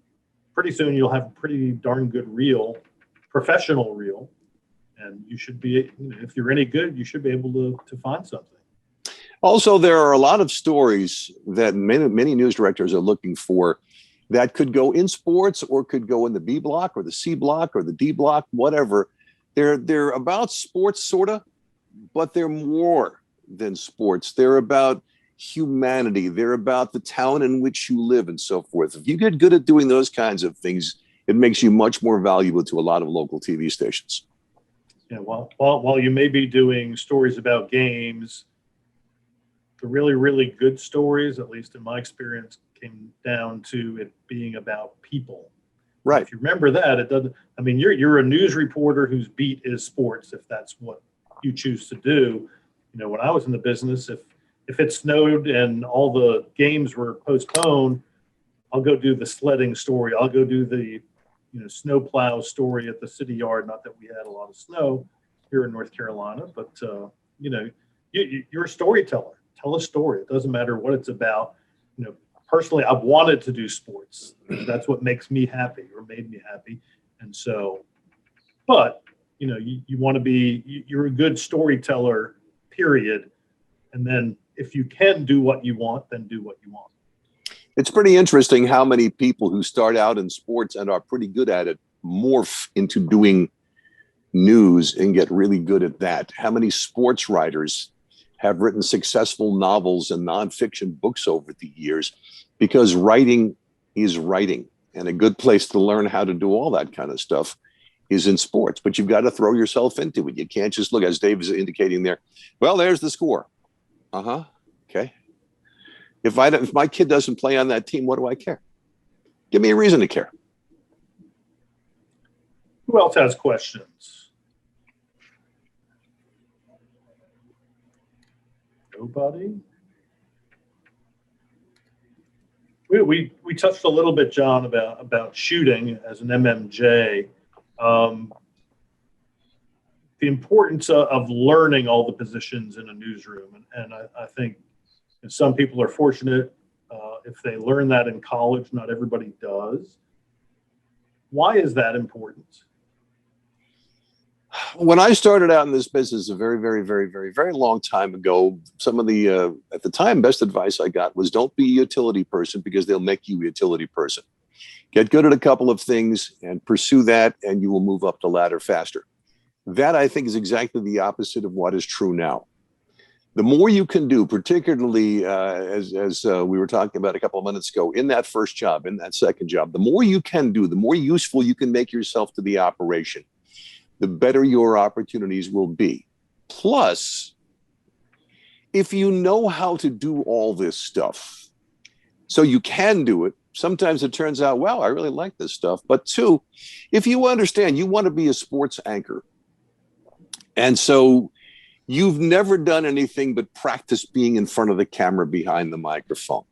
pretty soon you'll have a pretty darn good reel, professional reel. And you should be, if you're any good, you should be able to find something. Also, there are a lot of stories that many news directors are looking for that could go in sports or could go in the B block or the C block or the D block, whatever. They're about sports, sort of, but they're more than sports. They're about humanity. They're about the town in which you live and so forth. If you get good at doing those kinds of things, it makes you much more valuable to a lot of local TV stations. Yeah, while you may be doing stories about games, the really, really good stories, at least in my experience, came down to it being about people. Right. If you remember that, it doesn't, I mean, you're a news reporter whose beat is sports, if that's what you choose to do. When I was in the business, if it snowed and all the games were postponed, I'll go do the sledding story. I'll go do the snow plow story at the city yard. Not that we had a lot of snow here in North Carolina, but you're a storyteller. Tell a story. It doesn't matter what it's about. Personally, I've wanted to do sports. That's what makes me happy or made me happy. And so, but you want to be, you're a good storyteller, period. And then if you can do what you want, then do what you want. It's pretty interesting how many people who start out in sports and are pretty good at it morph into doing news and get really good at that. How many sports writers have written successful novels and nonfiction books over the years, because writing is writing. And a good place to learn how to do all that kind of stuff is in sports. But you've got to throw yourself into it. You can't just look, as Dave is indicating there, well, there's the score. Okay. If my kid doesn't play on that team, what do I care? Give me a reason to care. Who else has questions? Nobody? We touched a little bit, John, about shooting as an MMJ. The importance of learning all the positions in a newsroom. And I think some people are fortunate if they learn that in college. Not everybody does. Why is that important? When I started out in this business a very, very, very, very, very long time ago, some of the, at the time, best advice I got was don't be a utility person, because they'll make you a utility person. Get good at a couple of things and pursue that, and you will move up the ladder faster. That, I think, is exactly the opposite of what is true now. The more you can do, particularly as we were talking about a couple of minutes ago, in that first job, in that second job, the more you can do, the more useful you can make yourself to the operation, the better your opportunities will be. Plus, if you know how to do all this stuff, so you can do it, sometimes it turns out, wow, I really like this stuff. But two, if you understand, you want to be a sports anchor, and so you've never done anything but practice being in front of the camera behind the microphone.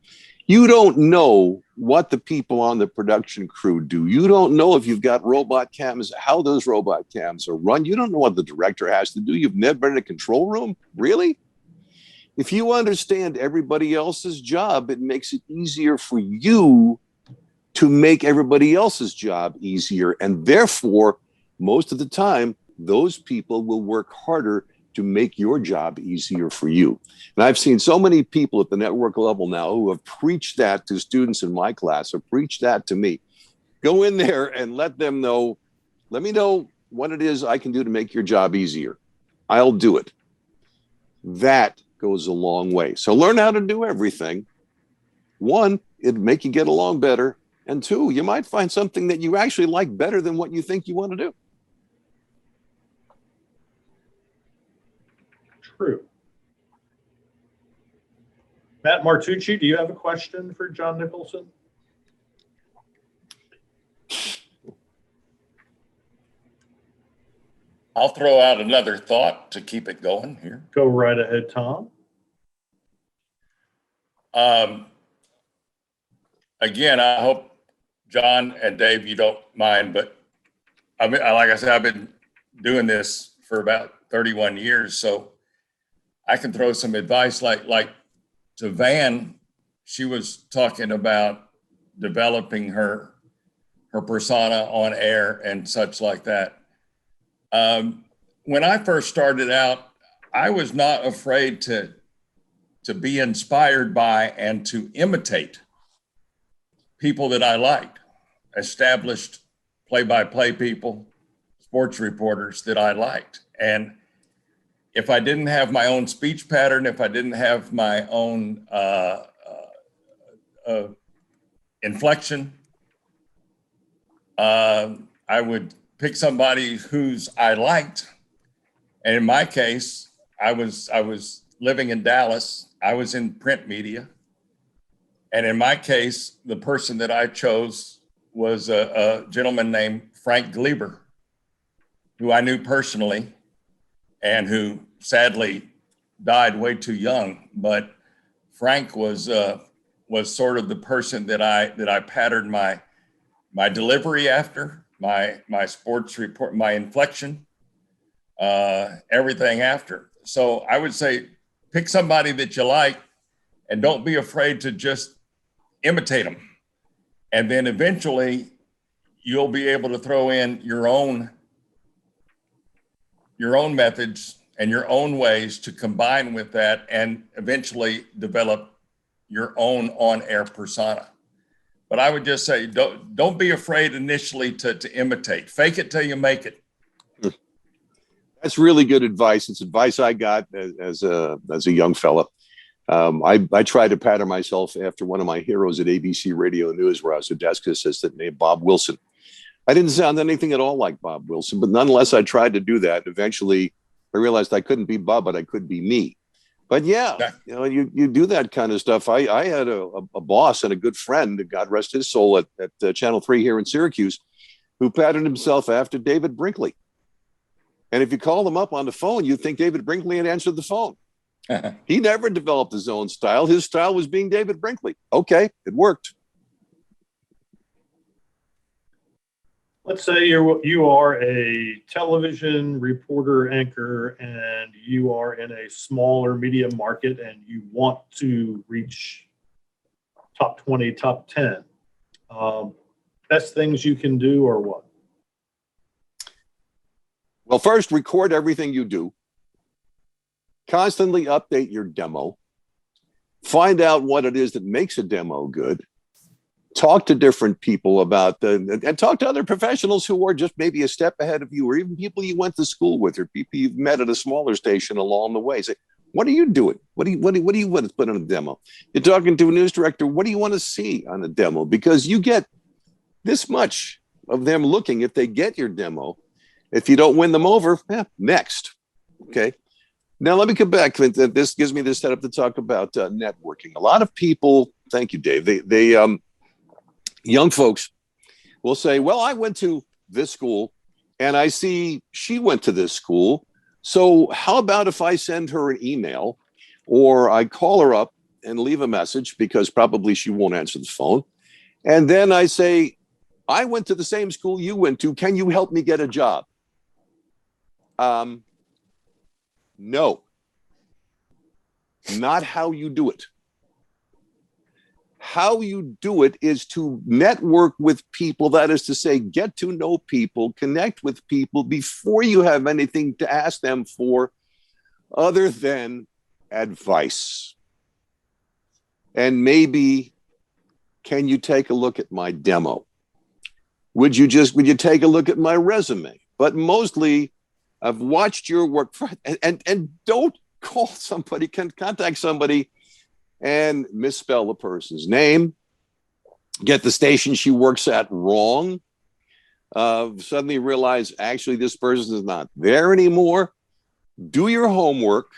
You don't know what the people on the production crew do. You don't know if you've got robot cams, how those robot cams are run. You don't know what the director has to do. You've never been in a control room. Really? If you understand everybody else's job, it makes it easier for you to make everybody else's job easier. And therefore, most of the time, those people will work harder to make your job easier for you. And I've seen so many people at the network level now who have preached that to students in my class, or preached that to me. Go in there and let me know what it is I can do to make your job easier. I'll do it. That goes a long way. So learn how to do everything. One, it'll make you get along better. And two, you might find something that you actually like better than what you think you want to do. True. Matt Martucci, do you have a question for John Nicholson? I'll throw out another thought to keep it going here. Go right ahead, Tom. Again, I hope John and Dave, you don't mind, but I mean, like I said, I've been doing this for about 31 years, so I can throw some advice like to Van. She was talking about developing her persona on air and such like that. when I first started out, I was not afraid to be inspired by and to imitate people that I liked, established play-by-play people, sports reporters that I liked. And if I didn't have my own speech pattern, if I didn't have my own inflection, I would pick somebody whose I liked. And in my case, I was living in Dallas. I was in print media. And in my case, the person that I chose was a gentleman named Frank Gleber, who I knew personally and who sadly died way too young. But Frank was sort of the person that I patterned my delivery after, my sports report, my inflection, everything after. So I would say pick somebody that you like and don't be afraid to just imitate them. And then eventually you'll be able to throw in your own methods and your own ways to combine with that and eventually develop your own on-air persona. But I would just say, don't be afraid initially to imitate. Fake it till you make it. That's really good advice. It's advice I got as a young fella. I tried to pattern myself after one of my heroes at ABC Radio News, where I was a desk assistant named Bob Wilson. I didn't sound anything at all like Bob Wilson, but nonetheless, I tried to do that. Eventually, I realized I couldn't be Bob, but I could be me. But yeah, you do that kind of stuff. I had a boss and a good friend, God rest his soul, at Channel 3 here in Syracuse, who patterned himself after David Brinkley. And if you call him up on the phone, you'd think David Brinkley had answered the phone. He never developed his own style. His style was being David Brinkley. Okay, it worked. Let's say you are a television reporter anchor and you are in a smaller media market and you want to reach top 20, top 10. Best things you can do or what? Well, first, record everything you do. Constantly update your demo. Find out what it is that makes a demo good. Talk to different people about and talk to other professionals who are just maybe a step ahead of you, or even people you went to school with, or people you've met at a smaller station along the way. Say, what are you doing? What do you want to put on a demo? You're talking to a news director. What do you want to see on a demo? Because you get this much of them looking if they get your demo. If you don't win them over, next. Okay. Now let me come back. This gives me the setup to talk about networking. A lot of people, thank you, Dave. They young folks will say, well, I went to this school and I see she went to this school. So how about if I send her an email or I call her up and leave a message, because probably she won't answer the phone. And then I say, I went to the same school you went to. Can you help me get a job? No, not how you do it. How you do it is to network with people. That is to say, get to know people, connect with people before you have anything to ask them for other than advice. And maybe, can you take a look at my demo? Would you take a look at my resume? But mostly, I've watched your work and don't call somebody, contact somebody and misspell the person's name, get the station she works at wrong, suddenly realize actually this person is not there anymore. Do your homework.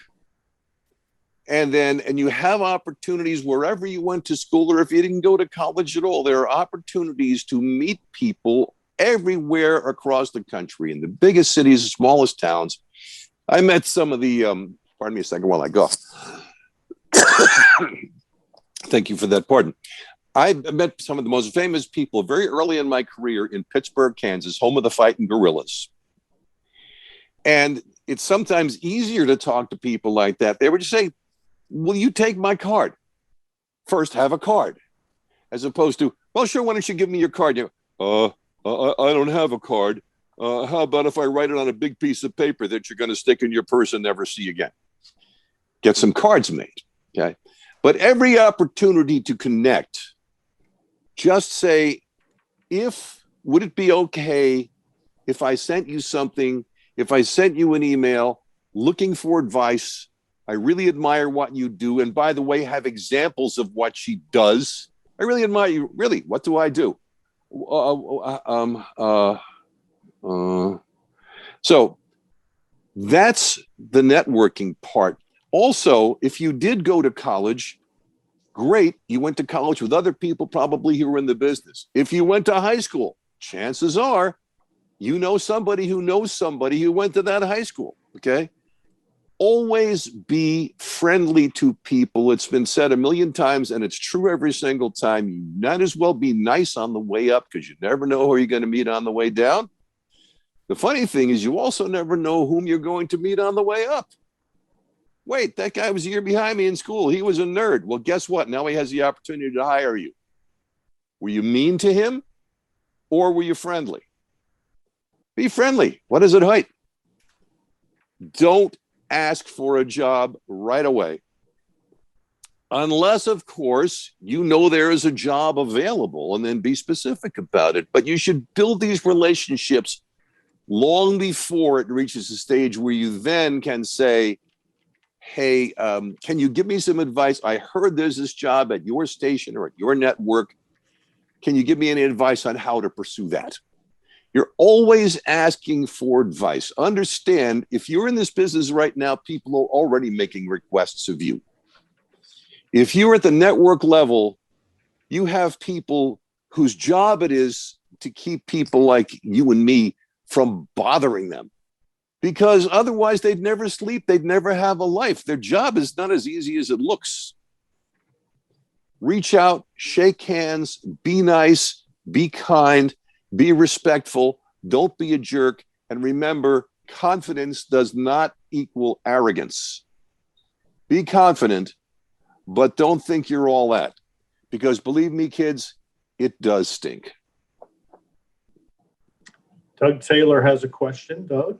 And you have opportunities wherever you went to school, or if you didn't go to college at all, there are opportunities to meet people everywhere across the country, in the biggest cities, the smallest towns. I met some of the, pardon me a second while I go. Thank you for that pardon. I met some of the most famous people very early in my career in Pittsburgh, Kansas, home of the Fighting Gorillas. And it's sometimes easier to talk to people like that. They would just say, will you take my card? First, have a card. As opposed to, well, sure, why don't you give me your card? I don't have a card. How about if I write it on a big piece of paper that you're going to stick in your purse and never see again? Get some cards made, okay? But every opportunity to connect, just say, would it be okay if I sent you something, if I sent you an email looking for advice? I really admire what you do. And by the way, have examples of what she does. I really admire you. Really, what do I do? So that's the networking part. Also, if you did go to college, great. You went to college with other people probably who were in the business. If you went to high school, chances are you know somebody who knows somebody who went to that high school, okay? Always be friendly to people. It's been said a million times, and it's true every single time. You might as well be nice on the way up because you never know who you're going to meet on the way down. The funny thing is you also never know whom you're going to meet on the way up. Wait, that guy was a year behind me in school. He was a nerd. Well, guess what? Now he has the opportunity to hire you. Were you mean to him or were you friendly? Be friendly. What is it, height? Don't ask for a job right away. Unless, of course, you know there is a job available, and then be specific about it. But you should build these relationships long before it reaches a stage where you then can say, hey, can you give me some advice? I heard there's this job at your station or at your network. Can you give me any advice on how to pursue that? You're always asking for advice. Understand, if you're in this business right now, people are already making requests of you. If you're at the network level, you have people whose job it is to keep people like you and me from bothering them. Because otherwise they'd never sleep, they'd never have a life. Their job is not as easy as it looks. Reach out, shake hands, be nice, be kind, be respectful, don't be a jerk. And remember, confidence does not equal arrogance. Be confident, but don't think you're all that. Because believe me, kids, it does stink. Doug Taylor has a question. Doug?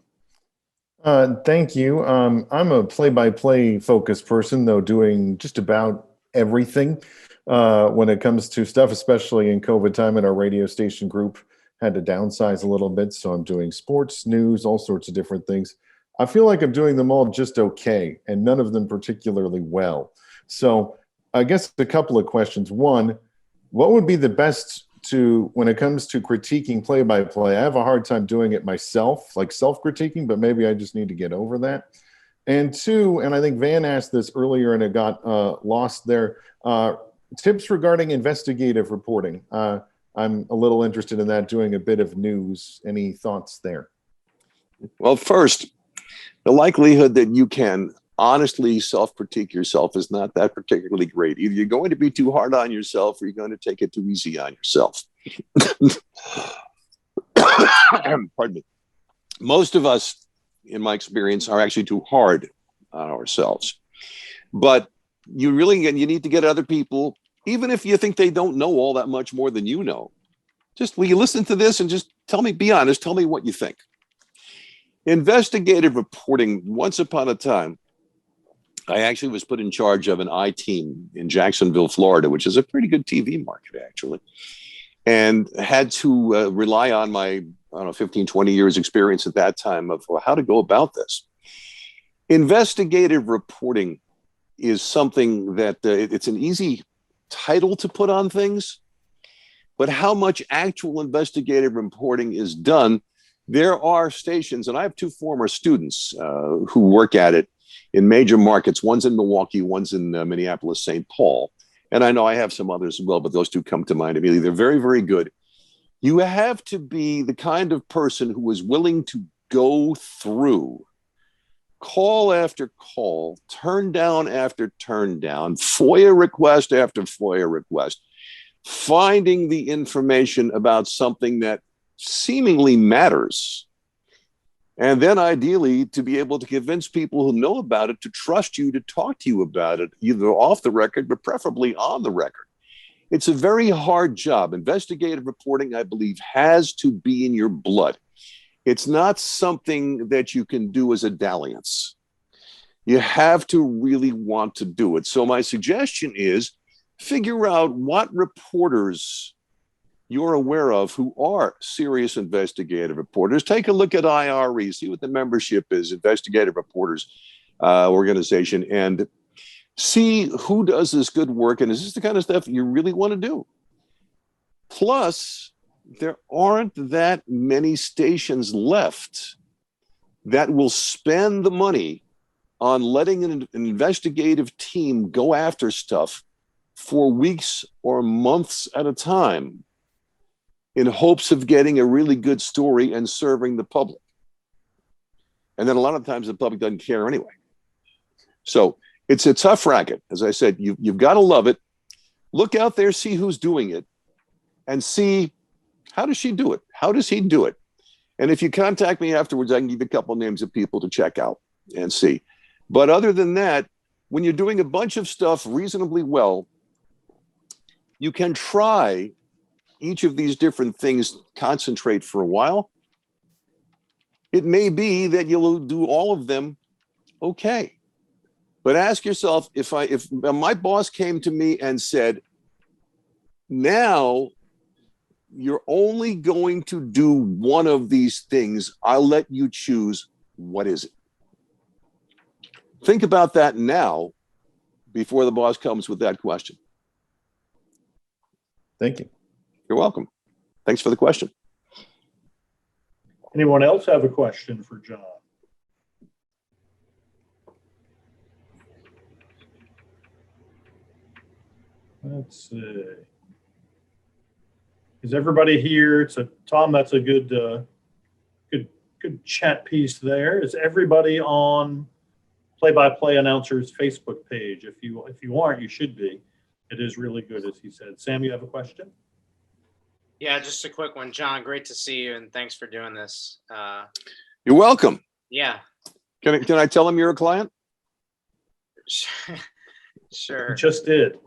Thank you. I'm a play-by-play focused person, though, doing just about everything when it comes to stuff, especially in COVID time. And our radio station group had to downsize a little bit, so I'm doing sports, news, all sorts of different things. I feel like I'm doing them all just okay, and none of them particularly well. So I guess a couple of questions. One, what would be the best when it comes to critiquing play-by-play? I have a hard time doing it myself, like self-critiquing, but maybe I just need to get over that. And two, and I think Van asked this earlier and it got lost there, tips regarding investigative reporting. I'm a little interested in that, doing a bit of news. Any thoughts there? Well, first, the likelihood that you can honestly self-critique yourself is not that particularly great. Either you're going to be too hard on yourself or you're going to take it too easy on yourself. Pardon me. Most of us, in my experience, are actually too hard on ourselves. But you need to get other people, even if you think they don't know all that much more than you know. Just, will you listen to this and just tell me, be honest, tell me what you think. Investigative reporting, once upon a time, I actually was put in charge of an I-team in Jacksonville, Florida, which is a pretty good TV market, actually, and had to rely on my, 15, 20 years experience at that time of how to go about this. Investigative reporting is something that it's an easy title to put on things, but how much actual investigative reporting is done, there are stations, and I have two former students who work at it in major markets. One's in Milwaukee, one's in Minneapolis, St. Paul. And I know I have some others as well, but those two come to mind immediately. They're very, very good. You have to be the kind of person who is willing to go through call after call, turn down after turn down, FOIA request after FOIA request, finding the information about something that seemingly matters. And then ideally to be able to convince people who know about it to trust you, to talk to you about it, either off the record, but preferably on the record. It's a very hard job. Investigative reporting, I believe, has to be in your blood. It's not something that you can do as a dalliance. You have to really want to do it. So my suggestion is figure out what reporters you're aware of who are serious investigative reporters. Take a look at IRE, see what the membership is, Investigative Reporters organization, and see who does this good work. And is this the kind of stuff you really want to do? Plus, there aren't that many stations left that will spend the money on letting an investigative team go after stuff for weeks or months at a time in hopes of getting a really good story and serving the public. And then a lot of times the public doesn't care anyway. So it's a tough racket. As I said, you've got to love it. Look out there, see who's doing it, and see, how does she do it? How does he do it? And if you contact me afterwards, I can give you a couple names of people to check out and see. But other than that, when you're doing a bunch of stuff reasonably well, you can try each of these different things, concentrate for a while. It may be that you'll do all of them okay. But ask yourself, if my boss came to me and said, now you're only going to do one of these things, I'll let you choose, what is it? Think about that now before the boss comes with that question. Thank you. You're welcome. Thanks for the question. Anyone else have a question for John? Let's see. Is everybody here? Tom, that's a good chat piece there. Is everybody on Play-by-Play Announcer's Facebook page? If you aren't, you should be. It is really good, as he said. Sam, you have a question? Yeah, just a quick one. John, great to see you, and thanks for doing this. You're welcome. Yeah. Can I tell him you're a client? Sure. Just did.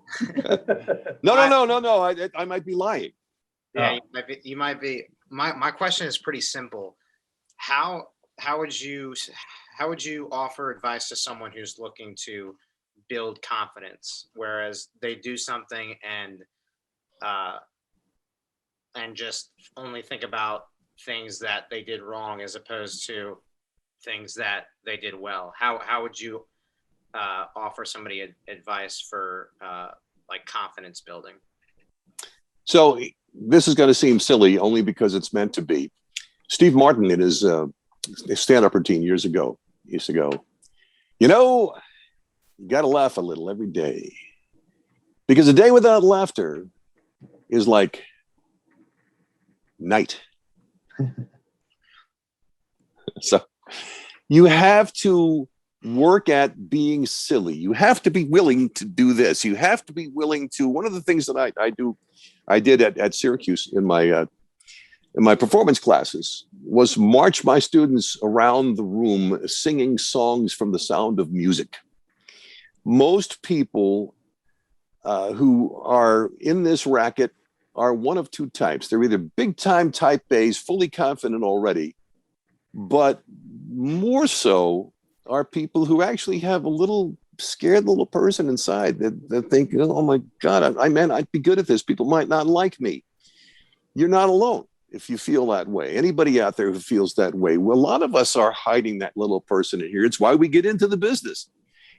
No. I might be lying. Yeah, you might be. My question is pretty simple. How would you offer advice to someone who's looking to build confidence, whereas they do something and just only think about things that they did wrong as opposed to things that they did well? How would you offer somebody advice for like confidence building? So this is going to seem silly only because it's meant to be. Steve Martin in his stand-up routine years ago used to go, you got to laugh a little every day, because a day without laughter is like night. So you have to work at being silly. You have to be willing to do this. You have to be willing to. One of the things that I did at Syracuse in my performance classes was march my students around the room singing songs from The Sound of Music. Most people who are in this racket are one of two types. They're either big time type A's, fully confident already, but more so are people who actually have a little scared little person inside that think, oh my God, I'd be good at this. People might not like me. You're not alone if you feel that way. Anybody out there who feels that way, well, a lot of us are hiding that little person in here. It's why we get into the business.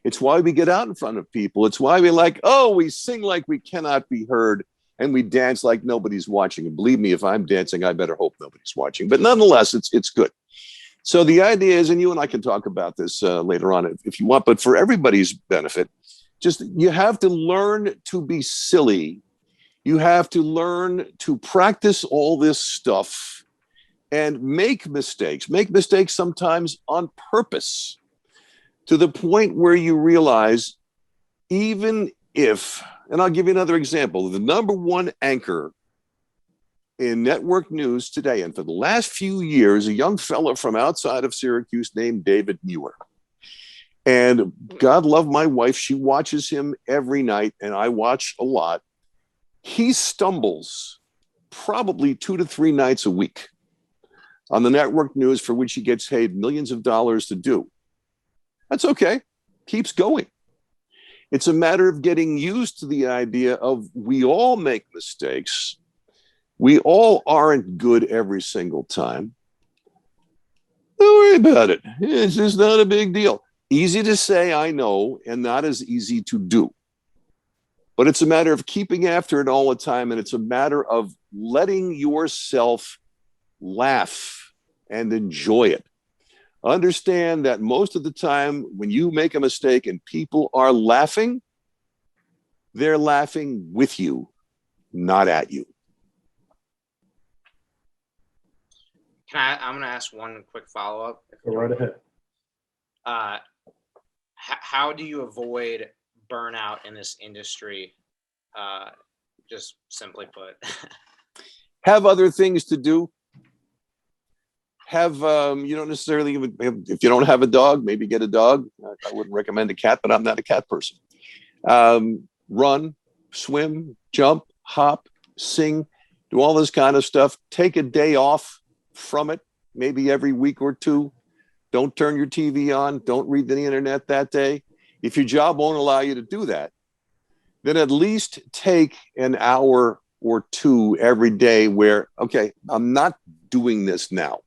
It's why we get out in front of people. It's why we sing like we cannot be heard, and we dance like nobody's watching. And believe me, if I'm dancing, I better hope nobody's watching. But nonetheless, it's good. So the idea is, and you and I can talk about this later on if you want, but for everybody's benefit, just you have to learn to be silly. You have to learn to practice all this stuff and make mistakes sometimes on purpose, to the point where you realize, even if, and I'll give you another example, the number one anchor in network news today, and for the last few years, a young fellow from outside of Syracuse named David Muir. And God love my wife, she watches him every night, and I watch a lot. He stumbles probably 2 to 3 nights a week. on the network news for which he gets paid millions of dollars to do. That's okay. Keeps going. It's a matter of getting used to the idea of we all make mistakes. We all aren't good every single time. Don't worry about it. It's just not a big deal. Easy to say, I know, and not as easy to do. But it's a matter of keeping after it all the time, and it's a matter of letting yourself laugh and enjoy it. Understand that most of the time when you make a mistake and people are laughing, they're laughing with you, not at you. I'm going to ask one quick follow-up. Go right ahead. How do you avoid burnout in this industry? Just simply put. Have other things to do. Have, you don't necessarily even, if you don't have a dog, maybe get a dog. I wouldn't recommend a cat, but I'm not a cat person. Run, swim, jump, hop, sing, do all this kind of stuff. Take a day off from it, maybe every week or two. Don't turn your TV on. Don't read the internet that day. If your job won't allow you to do that, then at least take an hour or two every day where, okay, I'm not doing this now.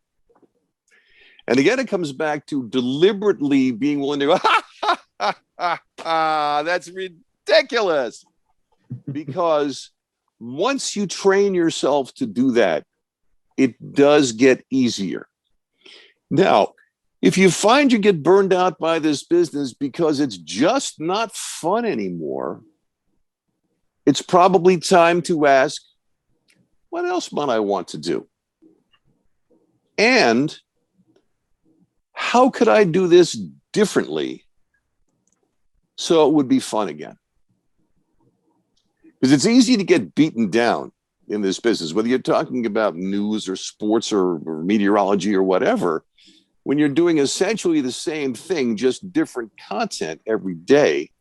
And again, it comes back to deliberately being willing to go, that's ridiculous. Because once you train yourself to do that, it does get easier. Now, if you find you get burned out by this business because it's just not fun anymore, it's probably time to ask, what else might I want to do? And how could I do this differently so it would be fun again? Because it's easy to get beaten down in this business, whether you're talking about news or sports or meteorology or whatever. When you're doing essentially the same thing, just different content every day,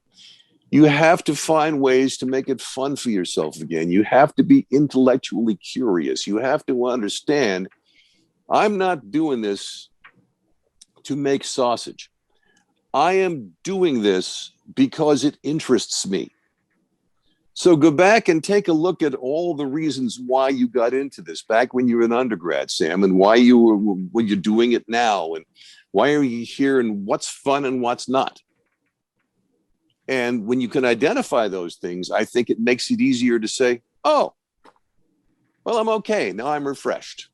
you have to find ways to make it fun for yourself again. You have to be intellectually curious. You have to understand, I'm not doing this to make sausage. I am doing this because it interests me. So go back and take a look at all the reasons why you got into this back when you were an undergrad, Sam, and why when you're doing it now, and why are you here, and what's fun and what's not. And when you can identify those things, I think it makes it easier to say, oh, well, I'm okay. Now I'm refreshed.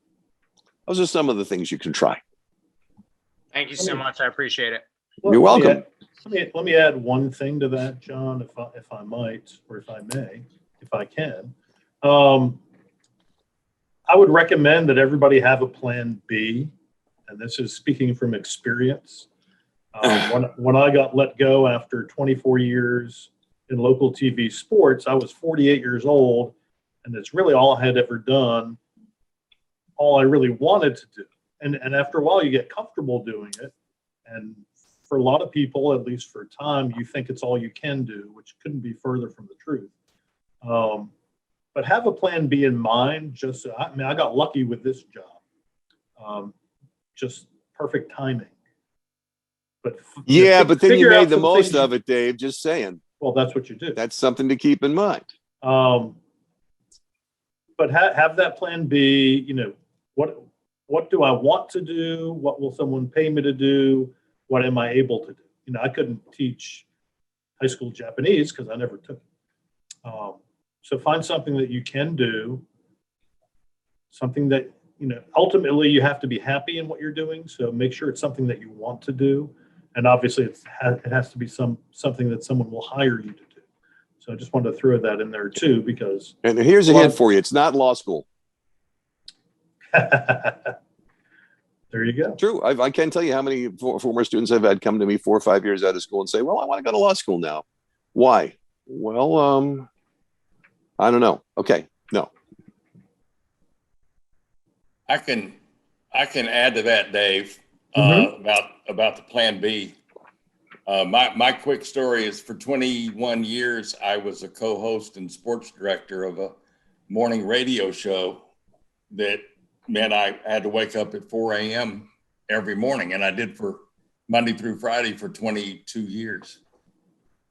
Those are some of the things you can try. Thank you so much. I appreciate it. You're welcome. Let me add one thing to that, John, if I might, or if I may, if I can. I would recommend that everybody have a plan B, and this is speaking from experience. When I got let go after 24 years in local TV sports, I was 48 years old, and it's really all I had ever done, all I really wanted to do. And after a while, you get comfortable doing it, and for a lot of people, at least for a time, you think it's all you can do, which couldn't be further from the truth. But have a plan B in mind. I got lucky with this job. Just perfect timing. But but then you made the most of it, Dave. Just saying. Well, that's what you do. That's something to keep in mind. But have that plan B. What do I want to do? What will someone pay me to do? What am I able to do? I couldn't teach high school Japanese because I never took it. So find something that you can do, something that, ultimately you have to be happy in what you're doing. So make sure it's something that you want to do. And obviously it has to be something that someone will hire you to do. So I just wanted to throw that in there too, because. And here's a hint for you. It's not law school. There you go. True. I can't tell you how many former students I've had come to me 4 or 5 years out of school and say, well, I want to go to law school now. Why? Well, I don't know. Okay. No. I can add to that, Dave, about the plan B. My quick story is for 21 years, I was a co-host and sports director of a morning radio show that meant I had to wake up at 4 a.m. every morning, and I did for Monday through Friday for 22 years.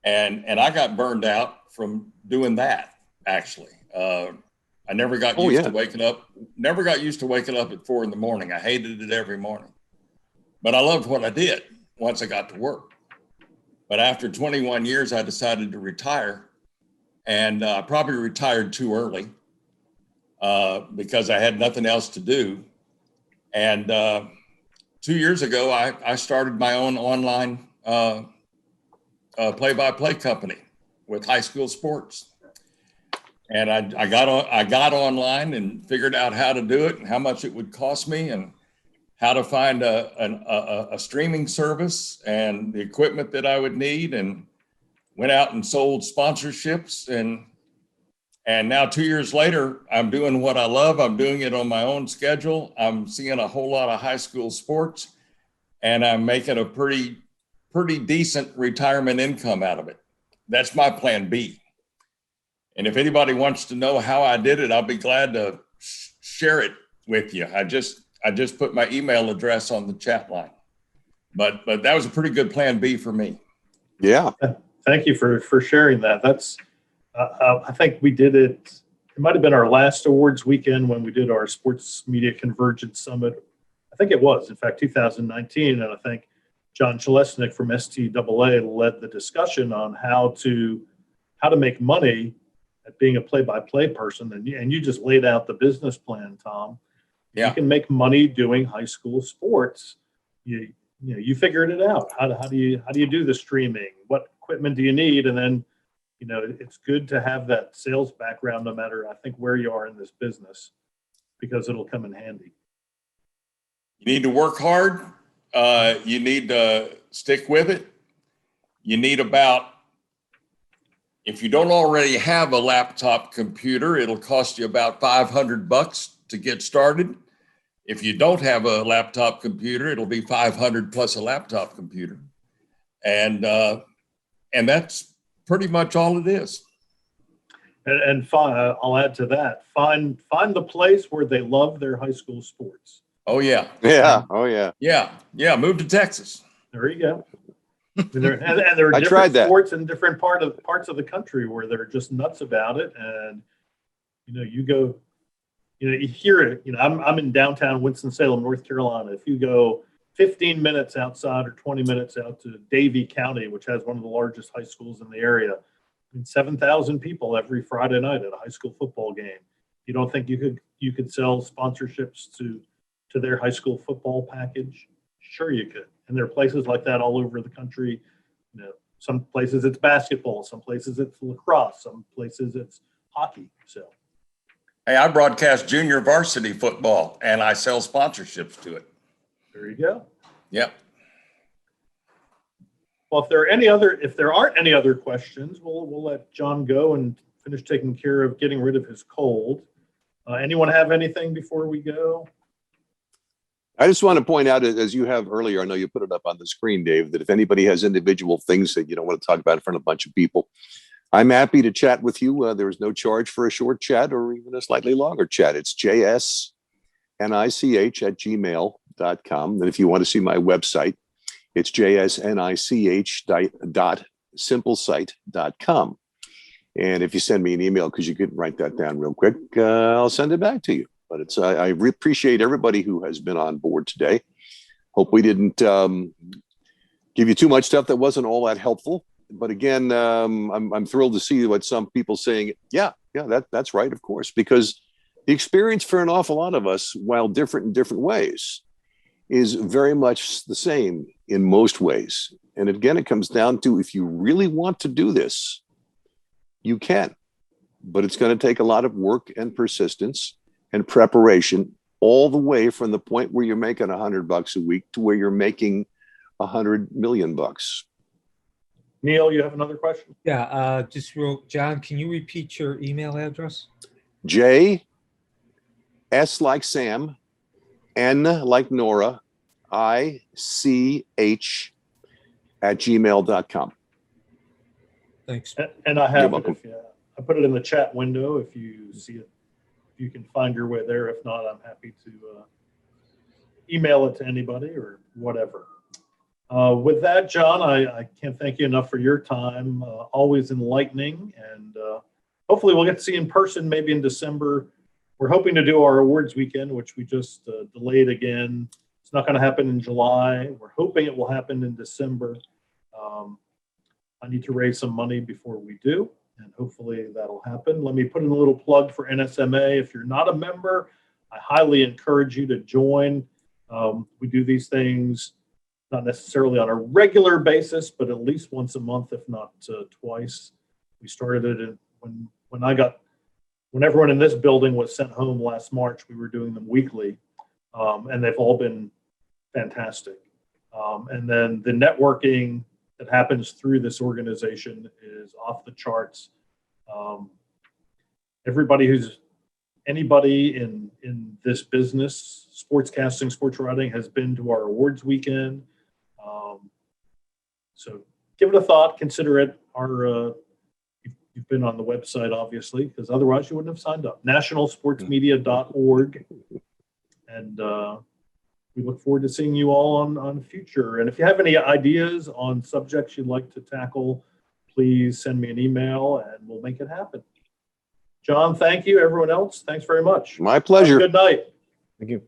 And I got burned out from doing that, actually. I never got used to waking up, at 4 in the morning. I hated it every morning. But I loved what I did once I got to work. But after 21 years, I decided to retire. And I probably retired too early because I had nothing else to do. And 2 years ago, I started my own online play-by-play company with high school sports. And I got online and figured out how to do it and how much it would cost me and how to find a streaming service and the equipment that I would need, and went out and sold sponsorships. And now 2 years later, I'm doing what I love. I'm doing it on my own schedule. I'm seeing a whole lot of high school sports, and I'm making a pretty decent retirement income out of it. That's my plan B. And if anybody wants to know how I did it, I'll be glad to share it with you. I just put my email address on the chat line. But that was a pretty good plan B for me. Yeah. Thank you for sharing that. That's I think we did it. It might have been our last awards weekend when we did our Sports Media Convergence Summit. I think it was, in fact, 2019. And I think John Chalesnik from STAA led the discussion on how to make money at being a play-by-play person. And you just laid out the business plan, Tom. Yeah. You can make money doing high school sports. You figured it out. How do you do the streaming? What equipment do you need? And then, it's good to have that sales background, no matter, I think, where you are in this business, because it'll come in handy. You need to work hard. You need to stick with it. You need if you don't already have a laptop computer, it'll cost you about $500 to get started. If you don't have a laptop computer, it'll be $500 plus a laptop computer. And that's pretty much all it is. And I'll add to that. Find the place where they love their high school sports. Oh, yeah. Yeah. Oh, yeah. Yeah. Move to Texas. There you go. And there are I tried different that. sports in different parts of the country where they're just nuts about it. And, you go, you hear it. I'm in downtown Winston-Salem, North Carolina. If you go 15 minutes outside or 20 minutes out to Davie County, which has one of the largest high schools in the area, 7,000 people every Friday night at a high school football game. You don't think you could sell sponsorships to their high school football package? Sure you could. And there are places like that all over the country. Some places it's basketball, some places it's lacrosse, some places it's hockey. So, hey, I broadcast junior varsity football and I sell sponsorships to it. there you go. Yep. Well, if there aren't any other questions, we'll let John go and finish taking care of getting rid of his cold. Anyone have anything before we go? I just want to point out, as you have earlier, I know you put it up on the screen, Dave, that if anybody has individual things that you don't want to talk about in front of a bunch of people, I'm happy to chat with you. There is no charge for a short chat or even a slightly longer chat. It's jsnich@gmail.com. And if you want to see my website, it's jsnich.simplesite.com. And if you send me an email, because you couldn't write that down real quick, I'll send it back to you. But I appreciate everybody who has been on board today. Hope we didn't give you too much stuff that wasn't all that helpful. But again, I'm thrilled to see what some people saying. Yeah, that's right, of course, because the experience for an awful lot of us, while different in different ways, is very much the same in most ways. And again, it comes down to, if you really want to do this, you can, but it's going to take a lot of work and persistence and preparation, all the way from the point where you're making $100 a week to where you're making $100 million. Neil, you have another question? Yeah, John, can you repeat your email address? J, S like Sam, N like Nora, ICH @gmail.com. Thanks. And I have You're it. welcome. I put it in the chat window if you see it you can find your way there. If not, I'm happy to email it to anybody or whatever. With that, John, I can't thank you enough for your time. Always enlightening, and hopefully we'll get to see you in person maybe in December. We're hoping to do our awards weekend, which we just delayed again. It's not going to happen in July. We're hoping it will happen in December. I need to raise some money before we do, and hopefully that'll happen. Let me put in a little plug for NSMA. If you're not a member, I highly encourage you to join. We do these things not necessarily on a regular basis, but at least once a month, if not twice. We started it when everyone in this building was sent home last March. We were doing them weekly, and they've all been fantastic. And then the networking that happens through this organization is off the charts. Anybody in this business, sportscasting, sports writing, has been to our awards weekend. So give it a thought, consider it. You've been on the website, obviously, because otherwise you wouldn't have signed up. nationalsportsmedia.org. And we look forward to seeing you all on future. And if you have any ideas on subjects you'd like to tackle, please send me an email and we'll make it happen. John, thank you. Everyone else, thanks very much. My pleasure. Good night. Thank you.